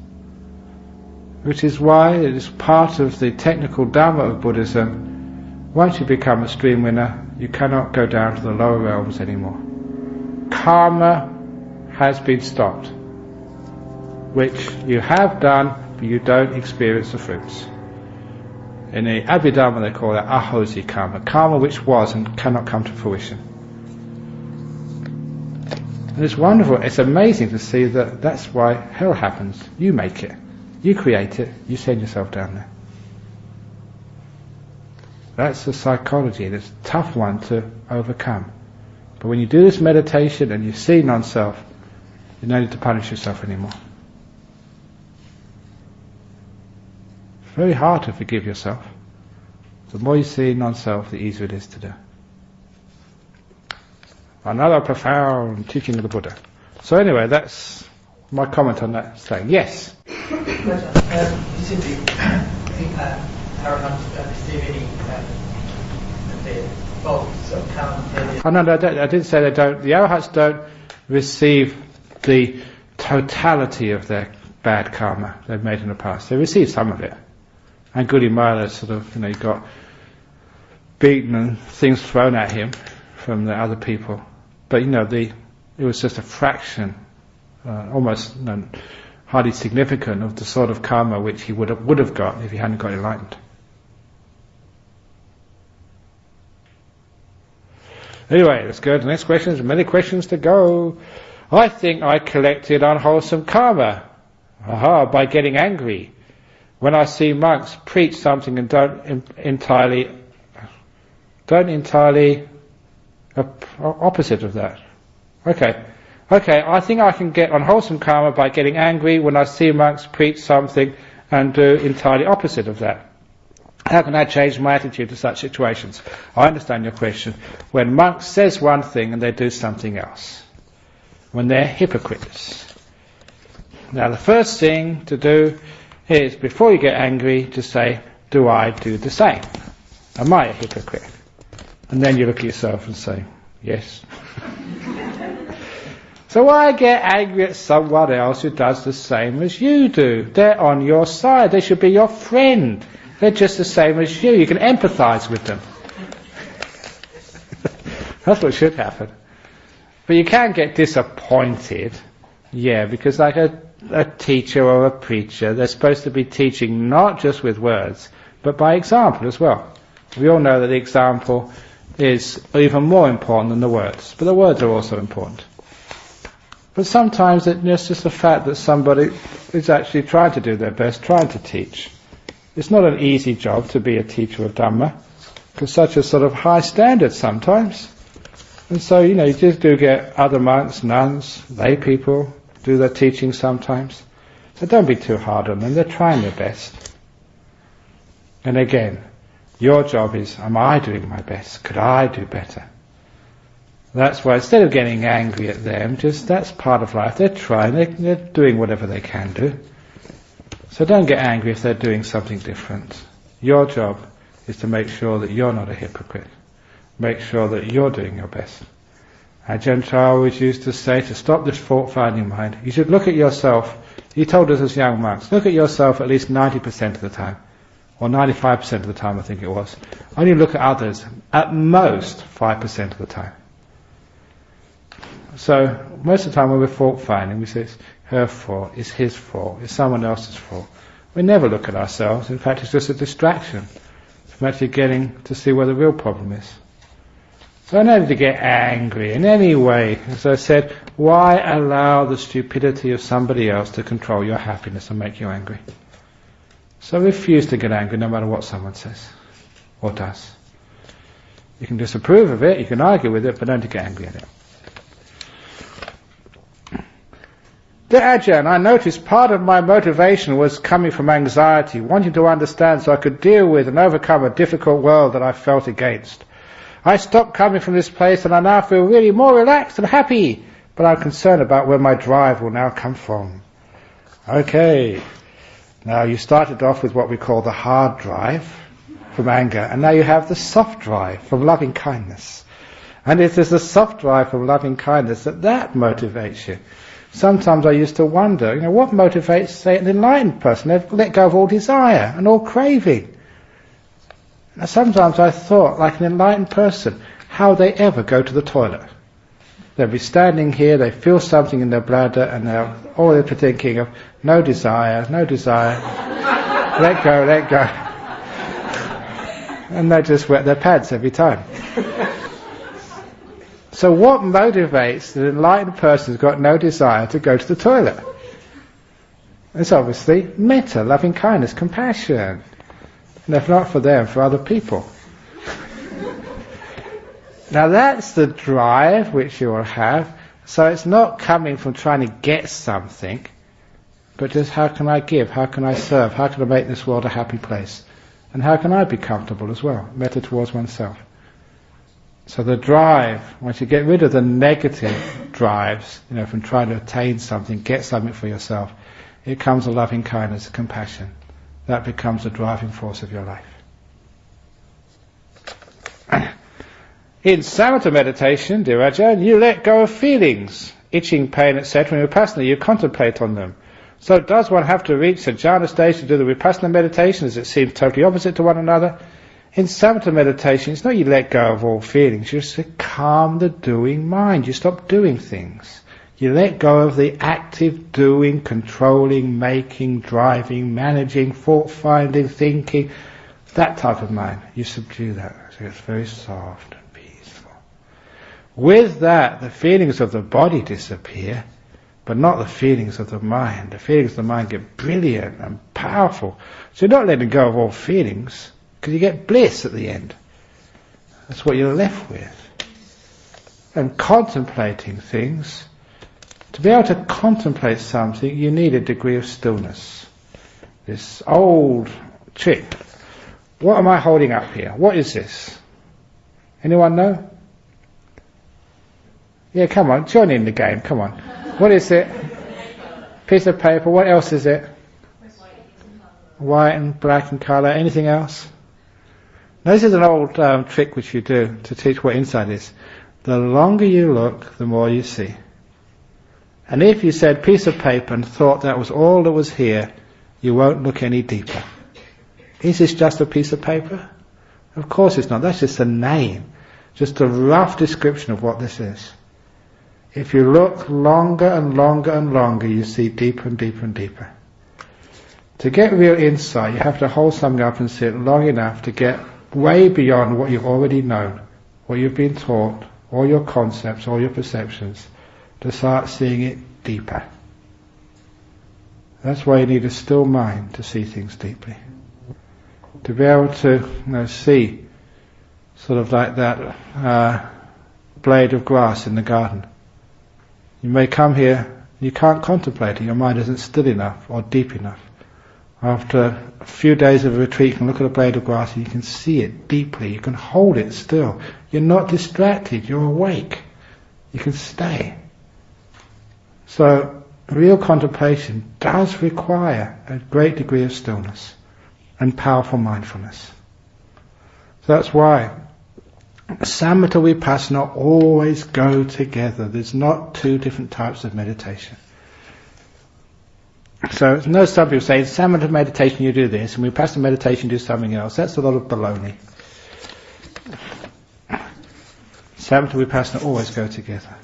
Which is why it is part of the technical Dharma of Buddhism. Once you become a stream winner, you cannot go down to the lower realms anymore. Karma has been stopped, which you have done, but you don't experience the fruits. In the Abhidharma they call it ahosi karma, karma which was and cannot come to fruition. And it's wonderful, it's amazing to see that that's why hell happens. You make it, you create it, you send yourself down there. That's the psychology, and it's a tough one to overcome. But when you do this meditation and you see non-self, you don't need to punish yourself anymore. It's very hard to forgive yourself. The more you see non-self, the easier it is to do. Another profound teaching of the Buddha. So anyway, that's my comment on that saying. Yes? You said the arahants don't receive any faults of karma. Oh, no, I didn't say they don't. The arahants don't receive the totality of their bad karma they've made in the past. They receive some of it. And Gudimala sort of, he got beaten and things thrown at him from the other people. But it was just a fraction, almost hardly significant of the sort of karma which he would have got if he hadn't got enlightened. Anyway, let's go to the next question. There's many questions to go. I think I collected unwholesome karma. By getting angry when I see monks preach something and don't entirely opposite of that. Okay, I think I can get unwholesome karma by getting angry when I see monks preach something and do entirely opposite of that. How can I change my attitude to such situations? I understand your question. When monks says one thing and they do something else. When they're hypocrites. Now the first thing to do is, before you get angry, to say, do I do the same? Am I a hypocrite? And then you look at yourself and say, yes. So why get angry at someone else who does the same as you do? They're on your side. They should be your friend. They're just the same as you. You can empathise with them. That's what should happen. But you can get disappointed. Yeah, because like a teacher or a preacher, they're supposed to be teaching not just with words, but by example as well. We all know that the example is even more important than the words, but the words are also important. But sometimes it's just the fact that somebody is actually trying to do their best, trying to teach. It's not an easy job to be a teacher of Dhamma, because such a sort of high standard sometimes. And so, you just do get other monks, nuns, lay people do their teaching sometimes. So don't be too hard on them, they're trying their best. And again, your job is, am I doing my best? Could I do better? That's why instead of getting angry at them, that's part of life. They're trying, they're doing whatever they can do. So don't get angry if they're doing something different. Your job is to make sure that you're not a hypocrite. Make sure that you're doing your best. Ajahn Brahm always used to say, to stop this fault-finding mind, you should look at yourself. He told us as young monks, look at yourself at least 90% of the time. Or 95% of the time, I think it was. Only look at others at most 5% of the time. So, most of the time when we're fault-finding, we say it's her fault, it's his fault, it's someone else's fault. We never look at ourselves. In fact, it's just a distraction from actually getting to see where the real problem is. So I don't need to get angry in any way. As I said, why allow the stupidity of somebody else to control your happiness and make you angry? So refuse to get angry no matter what someone says or does. You can disapprove of it, you can argue with it, but don't get angry at it. Dear Ajahn, I noticed part of my motivation was coming from anxiety, wanting to understand so I could deal with and overcome a difficult world that I felt against. I stopped coming from this place and I now feel really more relaxed and happy, but I'm concerned about where my drive will now come from. Okay, now you started off with what we call the hard drive from anger, and now you have the soft drive from loving kindness. And it is the soft drive from loving kindness that motivates you. Sometimes I used to wonder, what motivates, say, an enlightened person? They've let go of all desire and all craving. Now, sometimes I thought, like an enlightened person, how they ever go to the toilet. They'll be standing here, they feel something in their bladder, and they're all thinking of no desire, let go. And they just wet their pants every time. So what motivates an enlightened person who's got no desire to go to the toilet? It's obviously metta, loving kindness, compassion. And if not for them, for other people. Now that's the drive which you will have. So it's not coming from trying to get something, but just how can I give, how can I serve, how can I make this world a happy place? And how can I be comfortable as well? Metta towards oneself. So the drive, once you get rid of the negative drives, from trying to attain something, get something for yourself, it comes a loving kindness, compassion. That becomes the driving force of your life. In samatha meditation, dear Ajahn, you let go of feelings, itching, pain, etc. In vipassana, you contemplate on them. So does one have to reach the jhana stage to do the vipassana meditation, as it seems totally opposite to one another? In samatha meditation, it's not you let go of all feelings, you just calm the doing mind, you stop doing things. You let go of the active doing, controlling, making, driving, managing, fault-finding, thinking, that type of mind. You subdue that, so it's very soft and peaceful. With that, the feelings of the body disappear, but not the feelings of the mind. The feelings of the mind get brilliant and powerful. So you're not letting go of all feelings, because you get bliss at the end. That's what you're left with. And contemplating things, to be able to contemplate something, you need a degree of stillness. This old trick. What am I holding up here? What is this? Anyone know? Yeah, come on, join in the game, come on. What is it? Piece of paper, what else is it? White and black in colour, anything else? Now, this is an old trick which you do to teach what insight is. The longer you look, the more you see. And if you said piece of paper and thought that was all that was here, you won't look any deeper. Is this just a piece of paper? Of course it's not. That's just a name. Just a rough description of what this is. If you look longer and longer and longer, you see deeper and deeper and deeper. To get real insight, you have to hold something up and see it long enough to get way beyond what you've already known, what you've been taught, all your concepts, all your perceptions, to start seeing it deeper. That's why you need a still mind to see things deeply. To be able to see, sort of like that blade of grass in the garden. You may come here, you can't contemplate it, your mind isn't still enough or deep enough. After a few days of retreat, you can look at a blade of grass and you can see it deeply, you can hold it still. You're not distracted, you're awake. You can stay. So, real contemplation does require a great degree of stillness and powerful mindfulness. So that's why samatha vipassana always go together. There's not two different types of meditation. So some people say, in samatha meditation you do this, and vipassana meditation you do something else. That's a lot of baloney. Samatha vipassana always go together.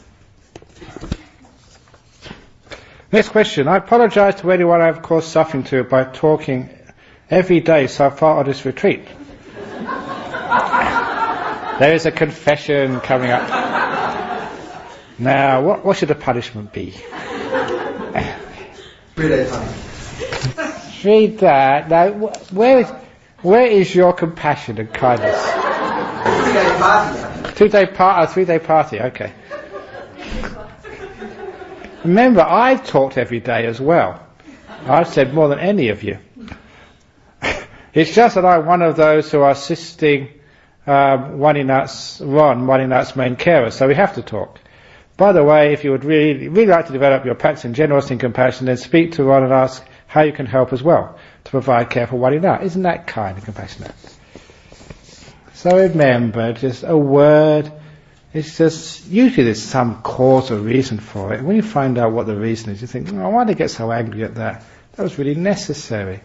Next question. I apologize to anyone I've caused suffering to by talking every day so far on this retreat. There is a confession coming up. Now, what should the punishment be? 3-day time. Read that. Now, where is your compassion and kindness? 3-day party. 2-day party, 3-day party, okay. Remember, I've talked every day as well. I've said more than any of you. It's just that I'm one of those who are assisting Wani Nat's main carer, so we have to talk. By the way, if you would really like to develop your practice in generosity and compassion, then speak to Ron and ask how you can help as well to provide care for Wani Nat. Isn't that kind and compassionate? So remember, just a word, it's just, usually there's some cause or reason for it. When you find out what the reason is, you think, why did I get so angry at that? That was really necessary.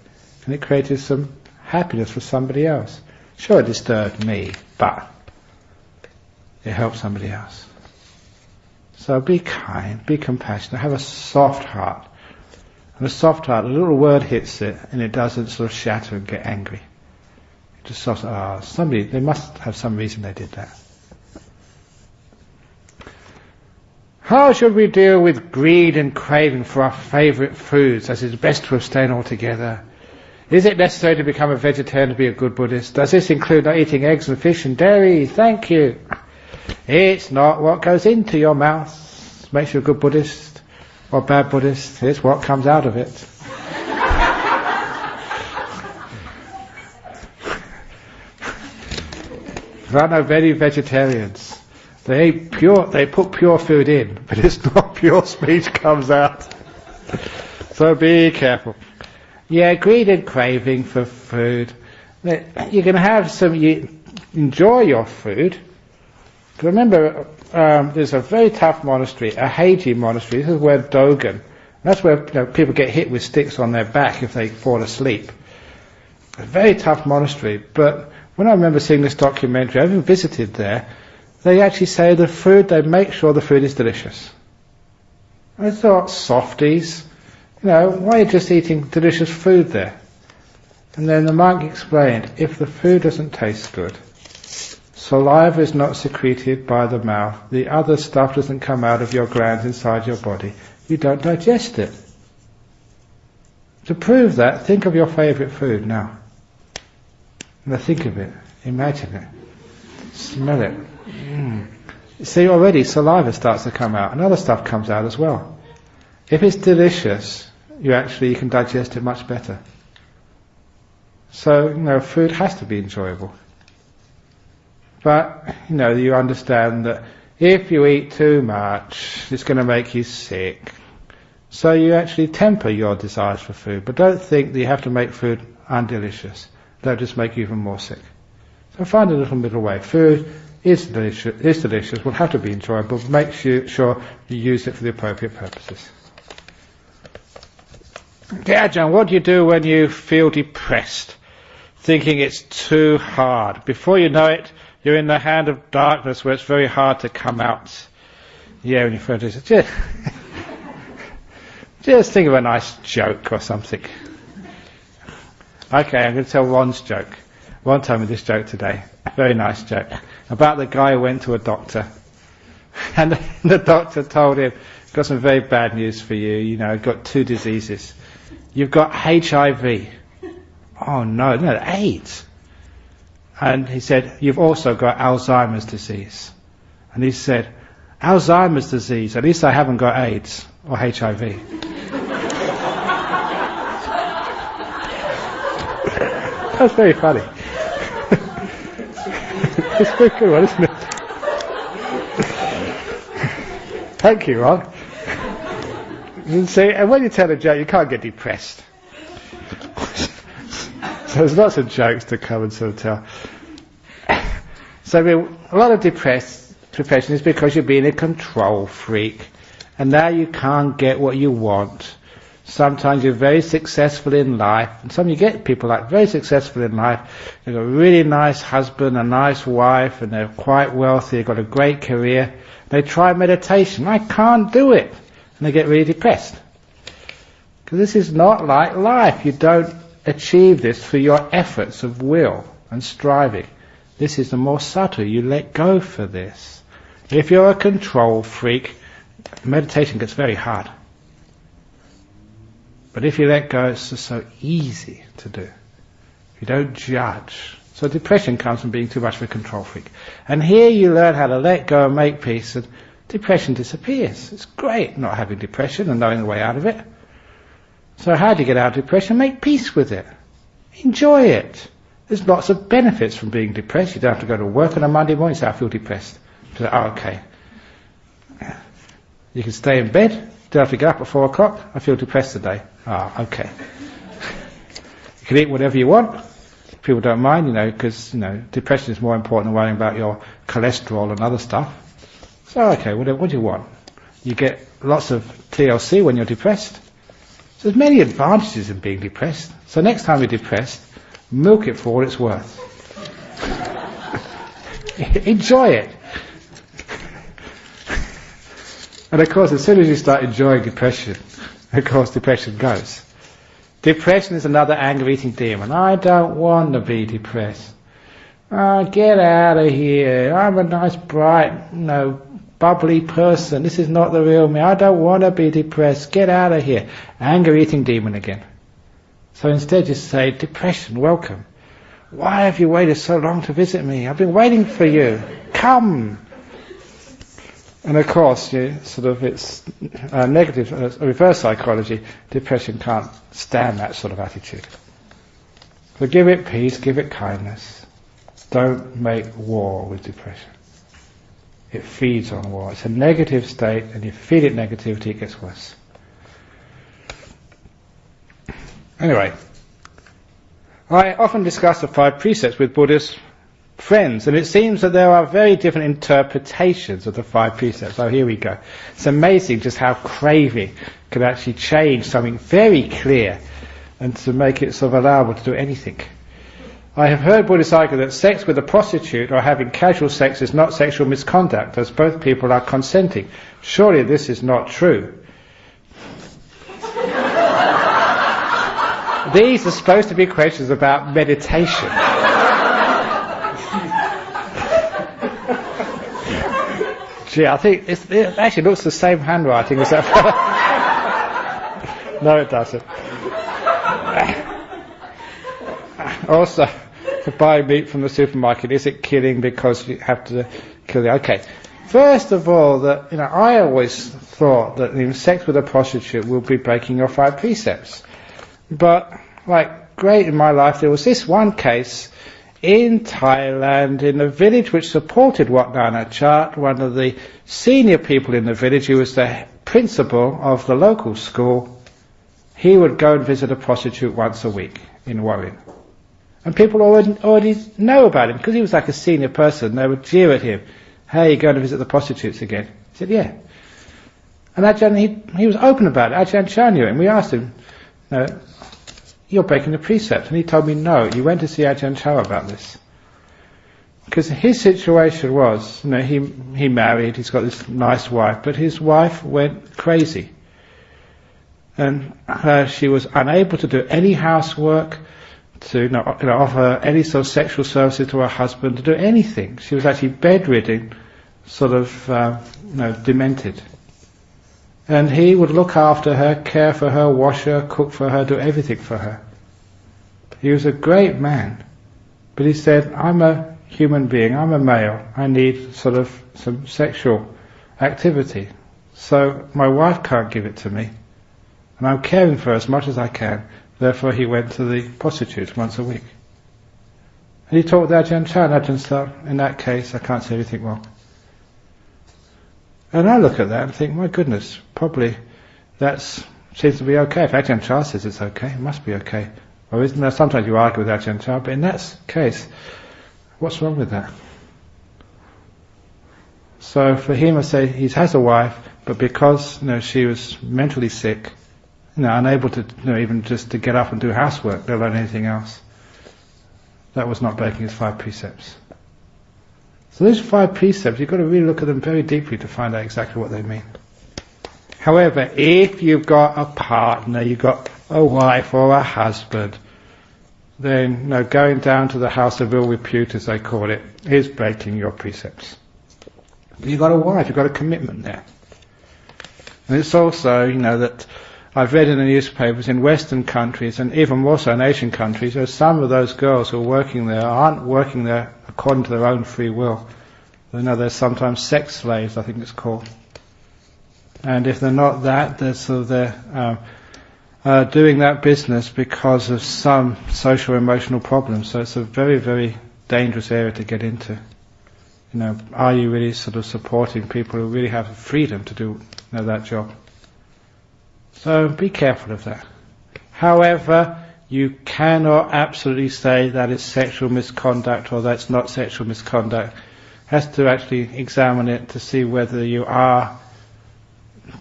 And it created some happiness for somebody else. Sure, it disturbed me, but it helped somebody else. So be kind, be compassionate, have a soft heart. And a soft heart, a little word hits it, and it doesn't sort of shatter and get angry. It just soft, they must have some reason they did that. How should we deal with greed and craving for our favourite foods, as it is best to abstain altogether? Is it necessary to become a vegetarian to be a good Buddhist? Does this include not eating eggs and fish and dairy? Thank you. It's not what goes into your mouth makes you a good Buddhist or bad Buddhist. It's what comes out of it. There are no many vegetarians. They put pure food in, but it's not pure speech comes out. So be careful. Yeah, greed and craving for food. You can have you enjoy your food. Remember, there's a very tough monastery, a Heiji monastery. This is where Dogen. That's where people get hit with sticks on their back if they fall asleep. A very tough monastery. But when I remember seeing this documentary, I even visited there. They actually say they make sure the food is delicious. I thought, softies. Why are you just eating delicious food there? And then the monk explained, if the food doesn't taste good, saliva is not secreted by the mouth, the other stuff doesn't come out of your glands inside your body, you don't digest it. To prove that, think of your favourite food now. Now think of it, imagine it, smell it. See, already saliva starts to come out, and other stuff comes out as well. If it's delicious, you can digest it much better. So, food has to be enjoyable. But, you understand that if you eat too much, it's going to make you sick. So you actually temper your desires for food, but don't think that you have to make food undelicious. That'll just make you even more sick. So find a little middle way. Food is delicious, will have to be enjoyable, but make sure you use it for the appropriate purposes. Okay, Ajahn, what do you do when you feel depressed, thinking it's too hard? Before you know it, you're in the hand of darkness where it's very hard to come out. Yeah, when you feel this, just think of a nice joke or something. Okay, I'm going to tell Ron's joke. Ron told me this joke today. Very nice joke. About the guy who went to a doctor. And the doctor told him, got some very bad news for you, you've got 2 diseases. You've got HIV. Oh no, AIDS. And he said, you've also got Alzheimer's disease. And he said, Alzheimer's disease, at least I haven't got AIDS or HIV. That's very funny. It's a very good one, isn't it? Thank you, Ron. See, and when you tell a joke, you can't get depressed. So there's lots of jokes to come and sort of tell. So a lot of depression is because you're being a control freak, and now you can't get what you want. Sometimes you're very successful in life, and some you get people like very successful in life. They've got a really nice husband, a nice wife, and they're quite wealthy. They've got a great career. They try meditation. I can't do it. And they get really depressed. Because this is not like life. You don't achieve this through your efforts of will and striving. This is the more subtle. You let go for this. If you're a control freak, meditation gets very hard. But if you let go, it's just so easy to do. You don't judge. So depression comes from being too much of a control freak. And here you learn how to let go and make peace, and depression disappears. It's great not having depression and knowing the way out of it. So how do you get out of depression? Make peace with it. Enjoy it. There's lots of benefits from being depressed. You don't have to go to work on a Monday morning and say, I feel depressed. You say, oh, okay. You can stay in bed. You don't have to get up at 4 o'clock. I feel depressed today. Ah, okay. You can eat whatever you want. People don't mind, because, depression is more important than worrying about your cholesterol and other stuff. So, okay, what do you want? You get lots of TLC when you're depressed. So there's many advantages in being depressed. So next time you're depressed, milk it for all it's worth. Enjoy it. And of course, as soon as you start enjoying depression, of course depression goes. Depression is another anger-eating demon. I don't want to be depressed. Oh, get out of here. I'm a nice, bright, bubbly person. This is not the real me. I don't want to be depressed. Get out of here. Anger-eating demon again. So instead just say, depression, welcome. Why have you waited so long to visit me? I've been waiting for you. Come. And of course, it's negative, reverse psychology. Depression can't stand that sort of attitude. So give it peace, give it kindness. Don't make war with depression. It feeds on war. It's a negative state, and you feed it negativity, it gets worse. Anyway, I often discuss the 5 precepts with Buddhist friends, and it seems that there are very different interpretations of the 5 precepts. So here we go. It's amazing just how craving can actually change something very clear and to make it sort of allowable to do anything. I have heard Buddhists argue that sex with a prostitute or having casual sex is not sexual misconduct, as both people are consenting. Surely this is not true. These are supposed to be questions about meditation. Gee, I think it actually looks the same handwriting as that. No, it doesn't. Also, to buy meat from the supermarket, is it killing because you have to kill the... Okay. First of all, I always thought that sex with a prostitute will be breaking your 5 precepts. But, great in my life, there was this one case in Thailand, in a village which supported Wat Nanachat, one of the senior people in the village, who was the principal of the local school. He would go and visit a prostitute once a week in Warren. And people already know about him, because he was like a senior person. They would jeer at him. Hey, you're going to visit the prostitutes again? He said, yeah. And Ajahn, he was open about it. Ajahn Chah knew it, and we asked him, you're breaking the precept. And he told me, no, you went to see Ajahn Chah about this. Because his situation was, he married, he's got this nice wife, but his wife went crazy. And she was unable to do any housework, to offer any sort of sexual services to her husband, to do anything. She was actually bedridden, sort of, demented. And he would look after her, care for her, wash her, cook for her, do everything for her. He was a great man. But he said, I'm a human being, I'm a male, I need sort of some sexual activity. So my wife can't give it to me. And I'm caring for her as much as I can. Therefore he went to the prostitutes once a week. And he talked to Ajahn Chah, and Ajahn said, in that case, I can't say anything wrong. And I look at that and think, my goodness, probably that seems to be okay. If Ajahn Chah says it's okay, it must be okay. Or isn't there? Sometimes you argue with Ajahn Chah, but in that case, what's wrong with that? So for him, I say he has a wife, but because she was mentally sick, unable to even just to get up and do housework, let alone anything else, that was not breaking his 5 precepts. So those 5 precepts, you've got to really look at them very deeply to find out exactly what they mean. However, if you've got a partner, you've got a wife or a husband, then going down to the house of ill repute, as they call it, is breaking your precepts. But you've got a wife, you've got a commitment there. And it's also, that I've read in the newspapers in Western countries, and even more so in Asian countries, there's some of those girls who are working there aren't working there according to their own free will. There's sometimes sex slaves, I think it's called. And if they're not that, they're doing that business because of some social emotional problem. So it's a very, very dangerous area to get into. Are you really sort of supporting people who really have freedom to do that job? So be careful of that. However, you cannot absolutely say that it's sexual misconduct or that's not sexual misconduct. Has to actually examine it to see whether you are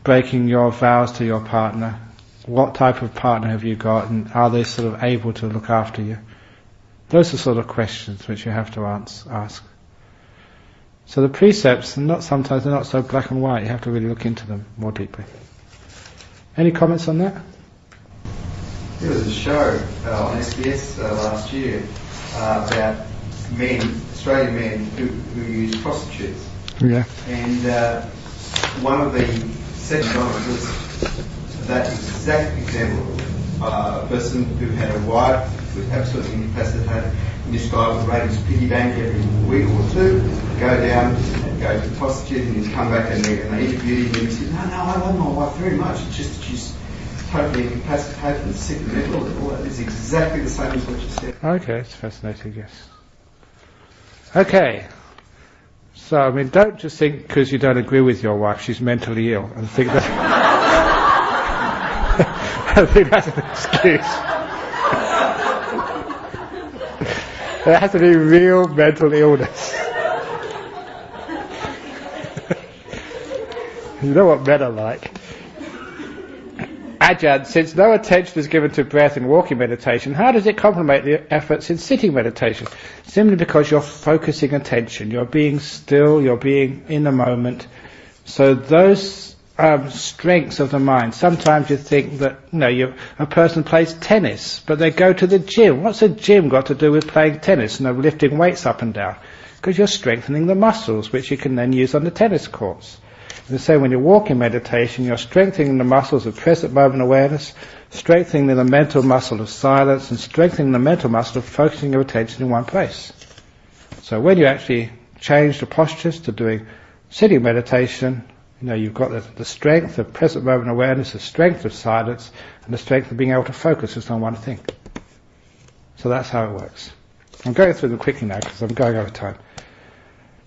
breaking your vows to your partner. What type of partner have you got, and are they sort of able to look after you? Those are sort of questions which you have to ask. So the precepts, sometimes they're not so black and white. You have to really look into them more deeply. Any comments on that? There was a show on SBS last year about Australian men who use prostitutes. Yeah. And one of the sections on it was that exact example. A person who had a wife who was absolutely incapacitated, and this guy would rate his piggy bank every week or two, go down and go to prostitute, and he'd come back and they interviewed him, and he said, no, I love my wife very much, it's just that she's totally incapacitated and sick and mental and all that. It's exactly the same as what you said. Okay, it's fascinating, yes. Okay. So, don't just think because you don't agree with your wife she's mentally ill and think that... I think that's an excuse. There has to be real mental illness. You know what men are like. Ajahn, since no attention is given to breath in walking meditation, how does it complement the efforts in sitting meditation? Simply because you're focusing attention, you're being still, you're being in the moment. So those strengths of the mind, sometimes you think that a person plays tennis, but they go to the gym. What's a gym got to do with playing tennis and lifting weights up and down? Because you're strengthening the muscles, which you can then use on the tennis courts. The same when you walk in meditation, you're strengthening the muscles of present moment awareness, strengthening the mental muscle of silence, and strengthening the mental muscle of focusing your attention in one place. So when you actually change the postures to doing sitting meditation, you've got the strength of present moment awareness, the strength of silence, and the strength of being able to focus just on one thing. So that's how it works. I'm going through them quickly now because I'm going over time.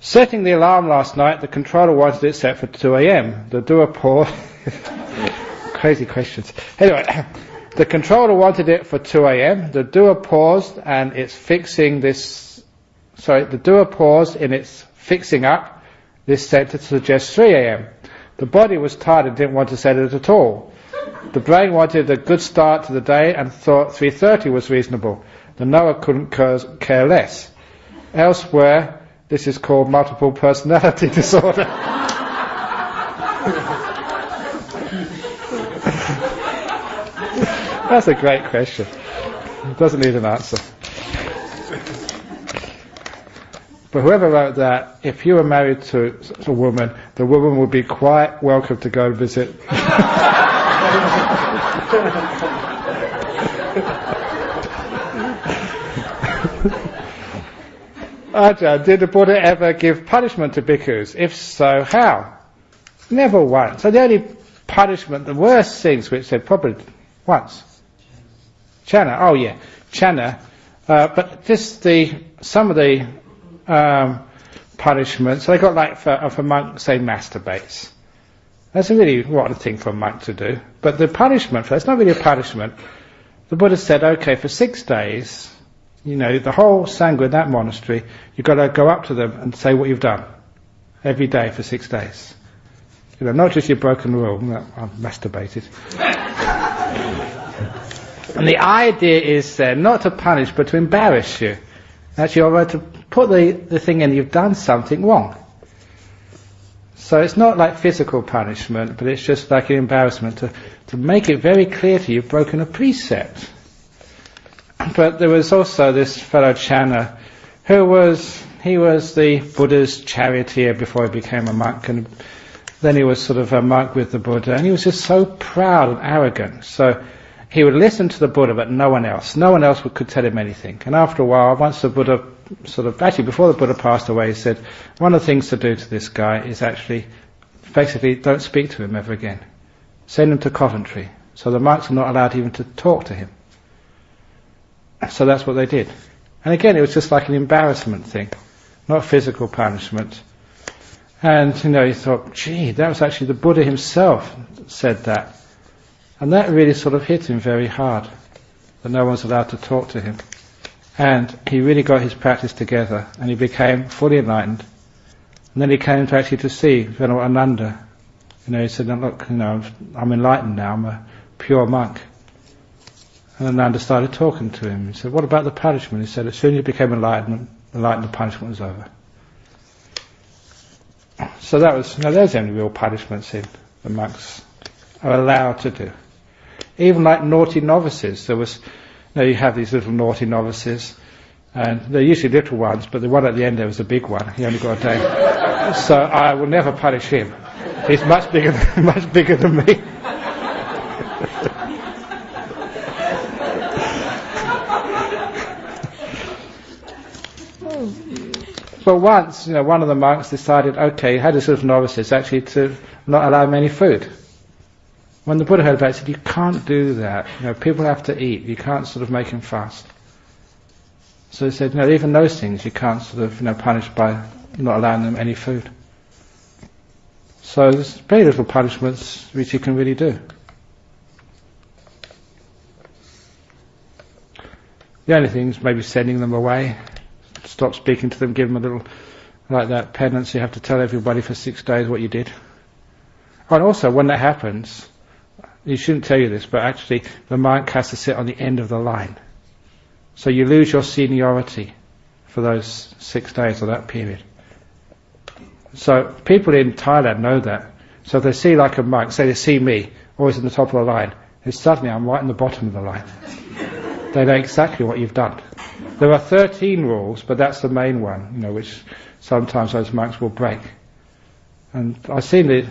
Setting the alarm last night, the controller wanted it set for 2 a.m. The doer paused. Crazy questions. Anyway, the controller wanted it for 2 a.m. The doer paused and it's fixing this. Sorry, the doer paused in its fixing up this set to suggest 3 a.m. The body was tired and didn't want to set it at all. The brain wanted a good start to the day and thought 3:30 was reasonable. The knower couldn't care less. Elsewhere, this is called multiple personality disorder. That's a great question. It doesn't need an answer. But whoever wrote that, if you were married to a woman, the woman would be quite welcome to go and visit. Ajahn, did the Buddha ever give punishment to bhikkhus? If so, how? Never once. So the only punishment, the worst things which said probably once. Channa, oh yeah, channa. But just some of the punishments, they got like if a monk, say, masturbates. That's a really rotten thing for a monk to do. But the punishment for that's not really a punishment. The Buddha said, okay, for 6 days, the whole Sangha in that monastery, you've got to go up to them and say what you've done. Every day for 6 days. Not just your broken rule, I've masturbated. And the idea is then not to punish, but to embarrass you. Actually, you're to put the thing in, you've done something wrong. So it's not like physical punishment, but it's just like an embarrassment to make it very clear to you you've broken a precept. But there was also this fellow Channa who was the Buddha's charioteer before he became a monk, and then he was sort of a monk with the Buddha, and he was just so proud and arrogant. So he would listen to the Buddha, but no one else could tell him anything. And after a while, once the Buddha before the Buddha passed away, he said, one of the things to do to this guy is basically don't speak to him ever again. Send him to Coventry. So the monks are not allowed even to talk to him. So that's what they did. And again, it was just like an embarrassment thing, not physical punishment. And, he thought, gee, that was actually the Buddha himself said that. And that really sort of hit him very hard, that no one's allowed to talk to him. And he really got his practice together, and he became fully enlightened. And then he came to actually to see Venerable Ananda. He said, look, I'm enlightened now, I'm a pure monk. And Ananda started talking to him. He said, what about the punishment? He said, as soon as you became enlightened, the punishment was over. So that was, there's the only real punishments in the monks are allowed to do. Even like naughty novices, there was, you have these little naughty novices, and they're usually little ones, but the one at the end there was a big one. He only got a day. So I will never punish him. He's much bigger than me. But once, one of the monks decided, okay, he had his little novices actually to not allow him any food. When the Buddha heard about it, he said, you can't do that. People have to eat. You can't sort of make them fast. So he said, even those things you can't sort of, punish by not allowing them any food. So there's very little punishments which you can really do. The only thing is maybe sending them away. Stop speaking to them, give them a little, like that penance, you have to tell everybody for 6 days what you did. Oh, and also, when that happens, you shouldn't tell you this, but actually the monk has to sit on the end of the line. So you lose your seniority for those 6 days or that period. So people in Thailand know that. So if they see like a monk, say they see me, always in the top of the line, and suddenly I'm right in the bottom of the line. They know exactly what you've done. There are 13 rules, but that's the main one, which sometimes those monks will break. And I've seen it.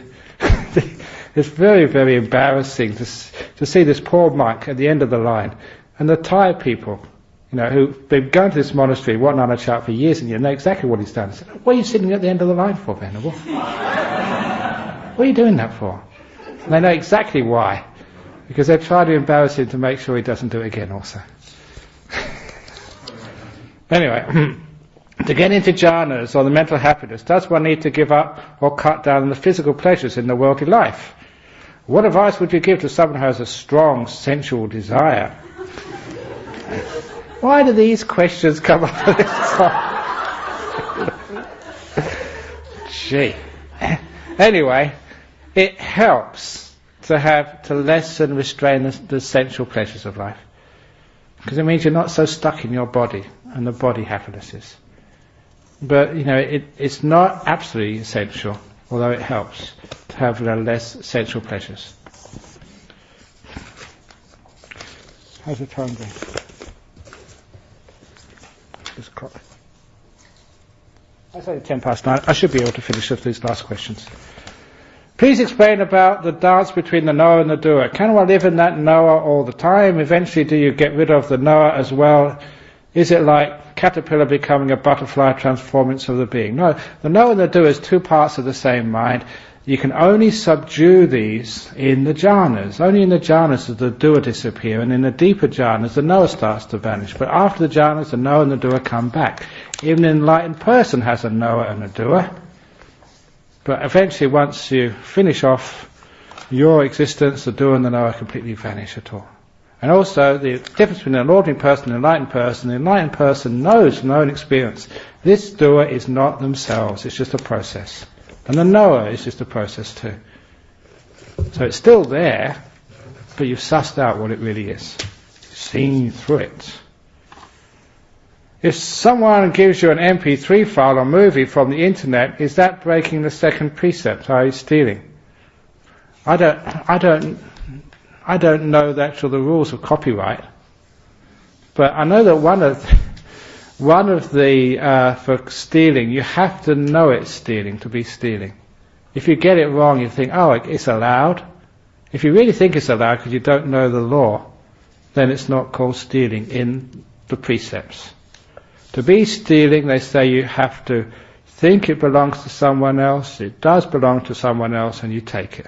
It's very, very embarrassing to see this poor monk at the end of the line. And the Thai people, who've been going to this monastery, Wat Nanachat, for years and years, know exactly what he's done. Said, what are you sitting at the end of the line for, Venerable? What are you doing that for? And they know exactly why. Because they try to embarrass him to make sure he doesn't do it again also. Anyway, to get into jhanas or the mental happiness, does one need to give up or cut down on the physical pleasures in the worldly life? What advice would you give to someone who has a strong sensual desire? Why do these questions come up at this time? Gee. Anyway, it helps to lessen, restrain the sensual pleasures of life. Because it means you're not so stuck in your body and the body happinesses. But, it's not absolutely essential, although it helps to have less sensual pleasures. How's the time going? It's only 9:10. I should be able to finish up these last questions. Please explain about the dance between the knower and the doer. Can one live in that knower all the time? Eventually, do you get rid of the knower as well? Is it like caterpillar becoming a butterfly, transforming into the being? No, the knower and the doer is two parts of the same mind. You can only subdue these in the jhanas. Only in the jhanas does the doer disappear, and in the deeper jhanas the knower starts to vanish. But after the jhanas, the knower and the doer come back. Even an enlightened person has a knower and a doer. But eventually, once you finish off your existence, the doer and the knower completely vanish at all. And also, the difference between an ordinary person and an the enlightened person knows from their own experience, this doer is not themselves, it's just a process. And the knower is just a process too. So it's still there, but you've sussed out what it really is. You've seen through it. If someone gives you an MP3 file or movie from the internet, is that breaking the second precept? Are you stealing? I don't know the rules of copyright, But I know that one of the for stealing, you have to know it's stealing to be stealing. If you get it wrong, you think, oh, it's allowed. If you really think it's allowed because you don't know the law, then it's not called stealing in the precepts. To be stealing, they say you have to think it belongs to someone else, it does belong to someone else, and you take it.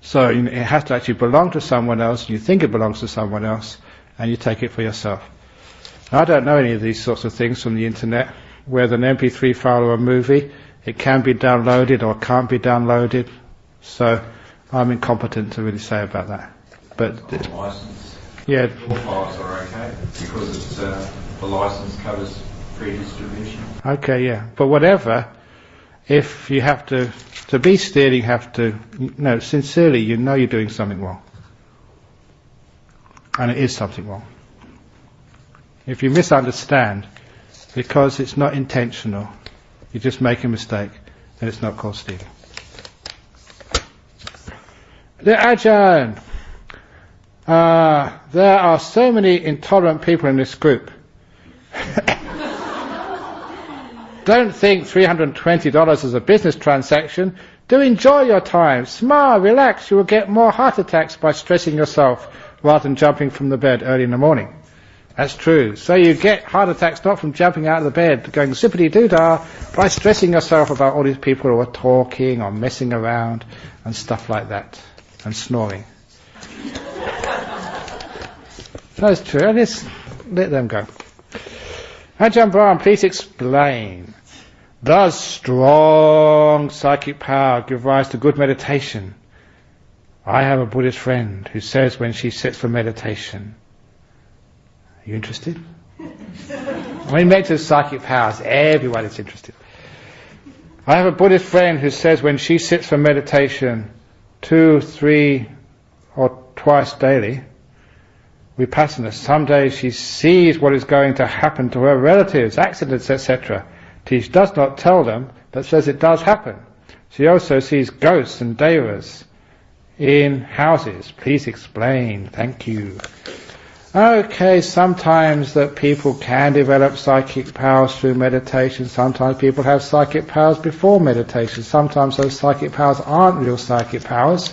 So it has to actually belong to someone else, and you think it belongs to someone else, and you take it for yourself. Now, I don't know any of these sorts of things from the internet, whether an MP3 file or a movie, it can be downloaded or can't be downloaded, so I'm incompetent to really say about that. But license. Yeah. All files are okay because it's, the license covers free distribution. Okay, yeah. But whatever, if you have to be stealing, you have to, no, sincerely, you know you're doing something wrong. And it is something wrong. If you misunderstand, because it's not intentional, you just make a mistake, then it's not called stealing. The Ajahn. There are so many intolerant people in this group. Don't think $320 is a business transaction. Do enjoy your time. Smile, relax. You will get more heart attacks by stressing yourself rather than jumping from the bed early in the morning. That's true. So you get heart attacks not from jumping out of the bed, going zippity-doo-dah, by stressing yourself about all these people who are talking or messing around and stuff like that, and snoring. That's true. And let them go. Ajahn Brahm, please explain. Does strong psychic power give rise to good meditation? I have a Buddhist friend who says when she sits for meditation. Are you interested? When we mention psychic powers, everyone is interested. I have a Buddhist friend who says when she sits for meditation 2, 3, or twice daily, vipassana, some days she sees what is going to happen to her relatives, accidents, etc. She does not tell them, but says it does happen. She also sees ghosts and devas in houses. Please explain. Thank you. Okay, sometimes that people can develop psychic powers through meditation. Sometimes people have psychic powers before meditation. Sometimes those psychic powers aren't real psychic powers.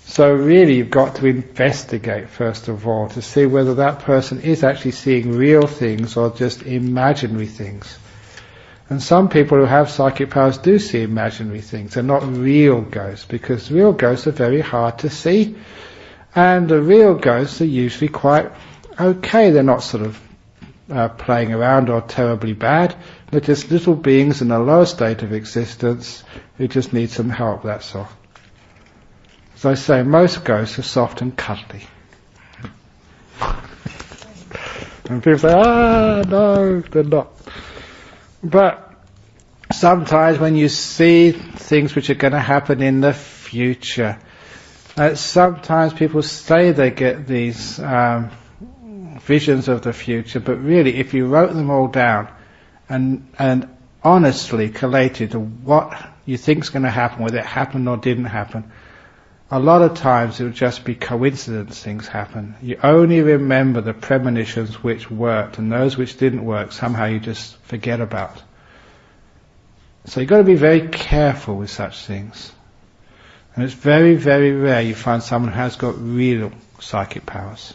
So really you've got to investigate first of all to see whether that person is actually seeing real things or just imaginary things. And some people who have psychic powers do see imaginary things. They're not real ghosts, because real ghosts are very hard to see. And the real ghosts are usually quite okay. They're not sort of playing around or terribly bad. They're just little beings in a lower state of existence who just need some help, that's all. As I say, most ghosts are soft and cuddly. And people say, no, they're not. But sometimes when you see things which are going to happen in the future, sometimes people say they get these visions of the future, but really if you wrote them all down and honestly collated what you think is going to happen, whether it happened or didn't happen, a lot of times it would just be coincidence things happen. You only remember the premonitions which worked, and those which didn't work somehow you just forget about. So you've got to be very careful with such things. And it's very, very rare you find someone who has got real psychic powers.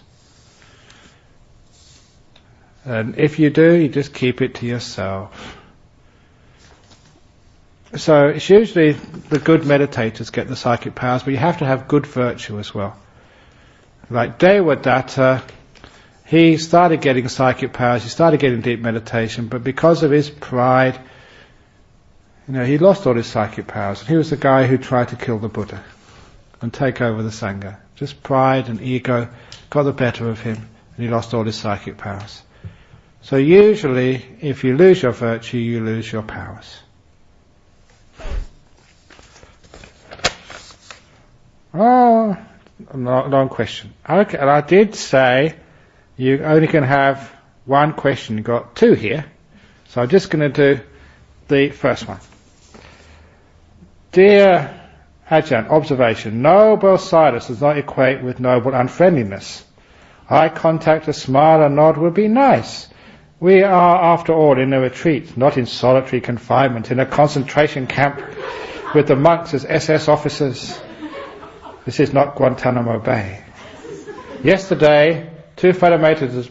And if you do, you just keep it to yourself. So it's usually the good meditators get the psychic powers, but you have to have good virtue as well. Like Devadatta, he started getting psychic powers, he started getting deep meditation, but because of his pride, he lost all his psychic powers. And he was the guy who tried to kill the Buddha and take over the Sangha. Just pride and ego got the better of him, and he lost all his psychic powers. So usually, if you lose your virtue, you lose your powers. Oh, long question. Okay, and I did say you only can have one question. You've got two here. So I'm just going to do the first one. Dear Ajahn, observation. Noble silence does not equate with noble unfriendliness. Eye contact, a smile, a nod would be nice. We are, after all, in a retreat, not in solitary confinement, in a concentration camp with the monks as SS officers. This is not Guantanamo Bay. Yesterday, two fellow meditators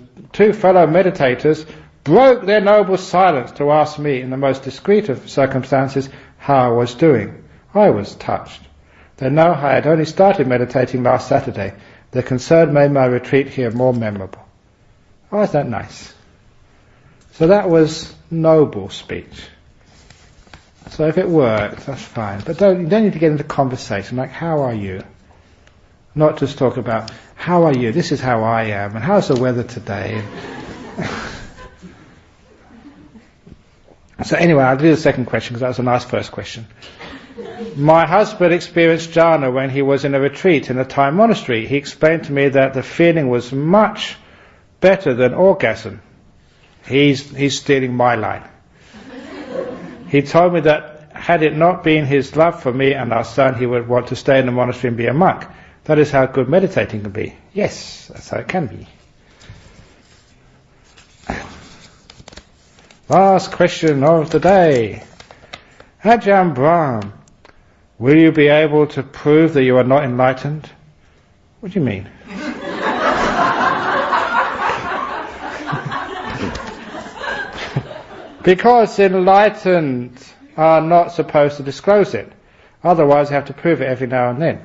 broke their noble silence to ask me, in the most discreet of circumstances, how I was doing. I was touched. They know I had only started meditating last Saturday. Their concern made my retreat here more memorable. Oh, isn't that nice? So that was noble speech. So if it works, that's fine. But you don't need to get into conversation like, how are you? Not just talk about, how are you? This is how I am. And how's the weather today? So anyway, I'll do the second question because that was a nice first question. My husband experienced jhana when he was in a retreat in a Thai monastery. He explained to me that the feeling was much better than orgasm. He's stealing my line. He told me that had it not been his love for me and our son, he would want to stay in the monastery and be a monk. That is how good meditating can be. Yes, that's how it can be. Last question of the day. Ajahn Brahm, will you be able to prove that you are not enlightened? What do you mean? Because enlightened are not supposed to disclose it. Otherwise you have to prove it every now and then.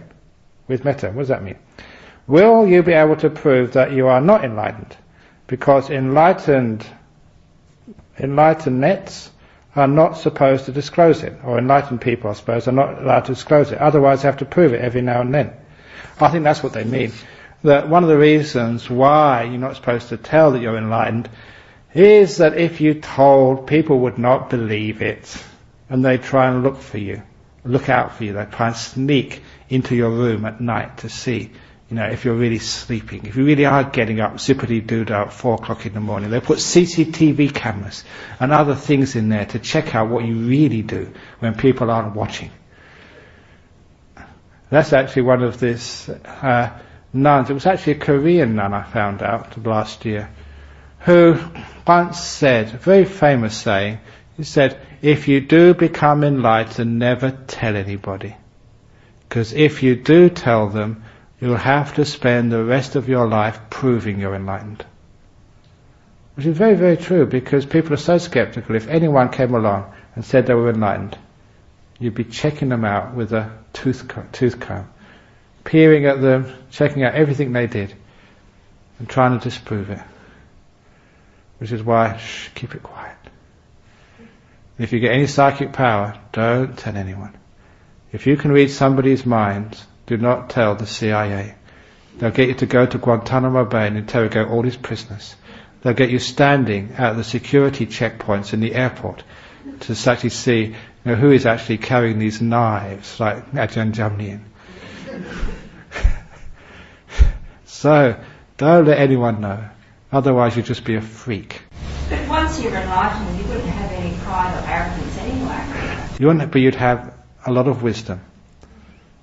With metta, what does that mean? Will you be able to prove that you are not enlightened? Because enlighteneds are not supposed to disclose it. Or enlightened people, I suppose, are not allowed to disclose it. Otherwise you have to prove it every now and then. I think that's what they mean. That one of the reasons why you're not supposed to tell that you're enlightened is that if you told, people would not believe it, and they try and look out for you. They try and sneak into your room at night to see, if you're really sleeping, if you really are getting up, zippity-doo-dah at 4 o'clock in the morning. They put CCTV cameras and other things in there to check out what you really do when people aren't watching. That's actually one of this nuns. It was actually a Korean nun I found out last year, who once said, a very famous saying, he said, if you do become enlightened, never tell anybody. Because if you do tell them, you'll have to spend the rest of your life proving you're enlightened. Which is very, very true, because people are so skeptical. If anyone came along and said they were enlightened, you'd be checking them out with a tooth comb, peering at them, checking out everything they did, and trying to disprove it. Which is why, keep it quiet. If you get any psychic power, don't tell anyone. If you can read somebody's mind, do not tell the CIA. They'll get you to go to Guantanamo Bay and interrogate all these prisoners. They'll get you standing at the security checkpoints in the airport to actually see who is actually carrying these knives, like Ajahn Brahm. So, don't let anyone know. Otherwise you'll just be a freak. But once you're enlightened, you wouldn't have any pride or arrogance anyway. You wouldn't, but you'd have a lot of wisdom.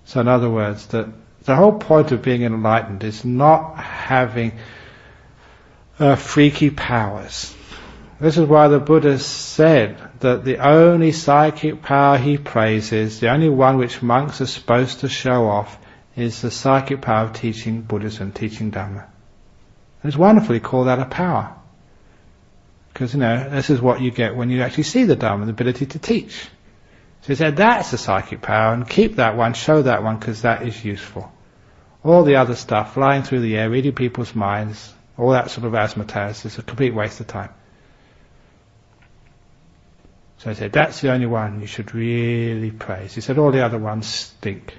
So in other words, the whole point of being enlightened is not having freaky powers. This is why the Buddha said that the only psychic power he praises, the only one which monks are supposed to show off, is the psychic power of teaching Buddhism, teaching Dhamma. And it's wonderful to call that a power. Because, this is what you get when you actually see the Dhamma, the ability to teach. So he said, that's a psychic power, and keep that one, show that one, because that is useful. All the other stuff, flying through the air, reading people's minds, all that sort of razzmatazz is a complete waste of time. So he said, that's the only one you should really praise. He said, all the other ones stink.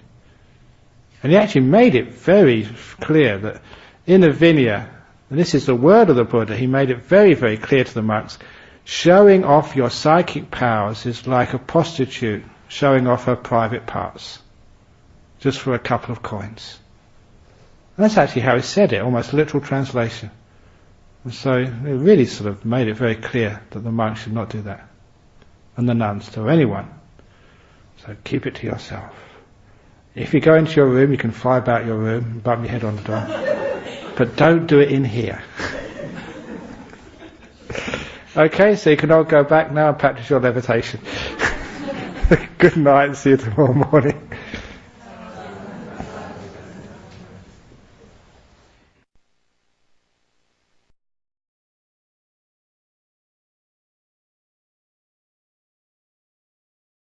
And he actually made it very clear that in the Vinaya, and this is the word of the Buddha, he made it very, very clear to the monks, showing off your psychic powers is like a prostitute showing off her private parts, just for a couple of coins. And that's actually how he said it, almost a literal translation. And so it really sort of made it very clear that the monks should not do that. And the nuns, to anyone. So keep it to yourself. If you go into your room, you can fly about your room and bump your head on the door. But don't do it in here. Okay, so you can all go back now and practice your levitation. Good night, see you tomorrow morning.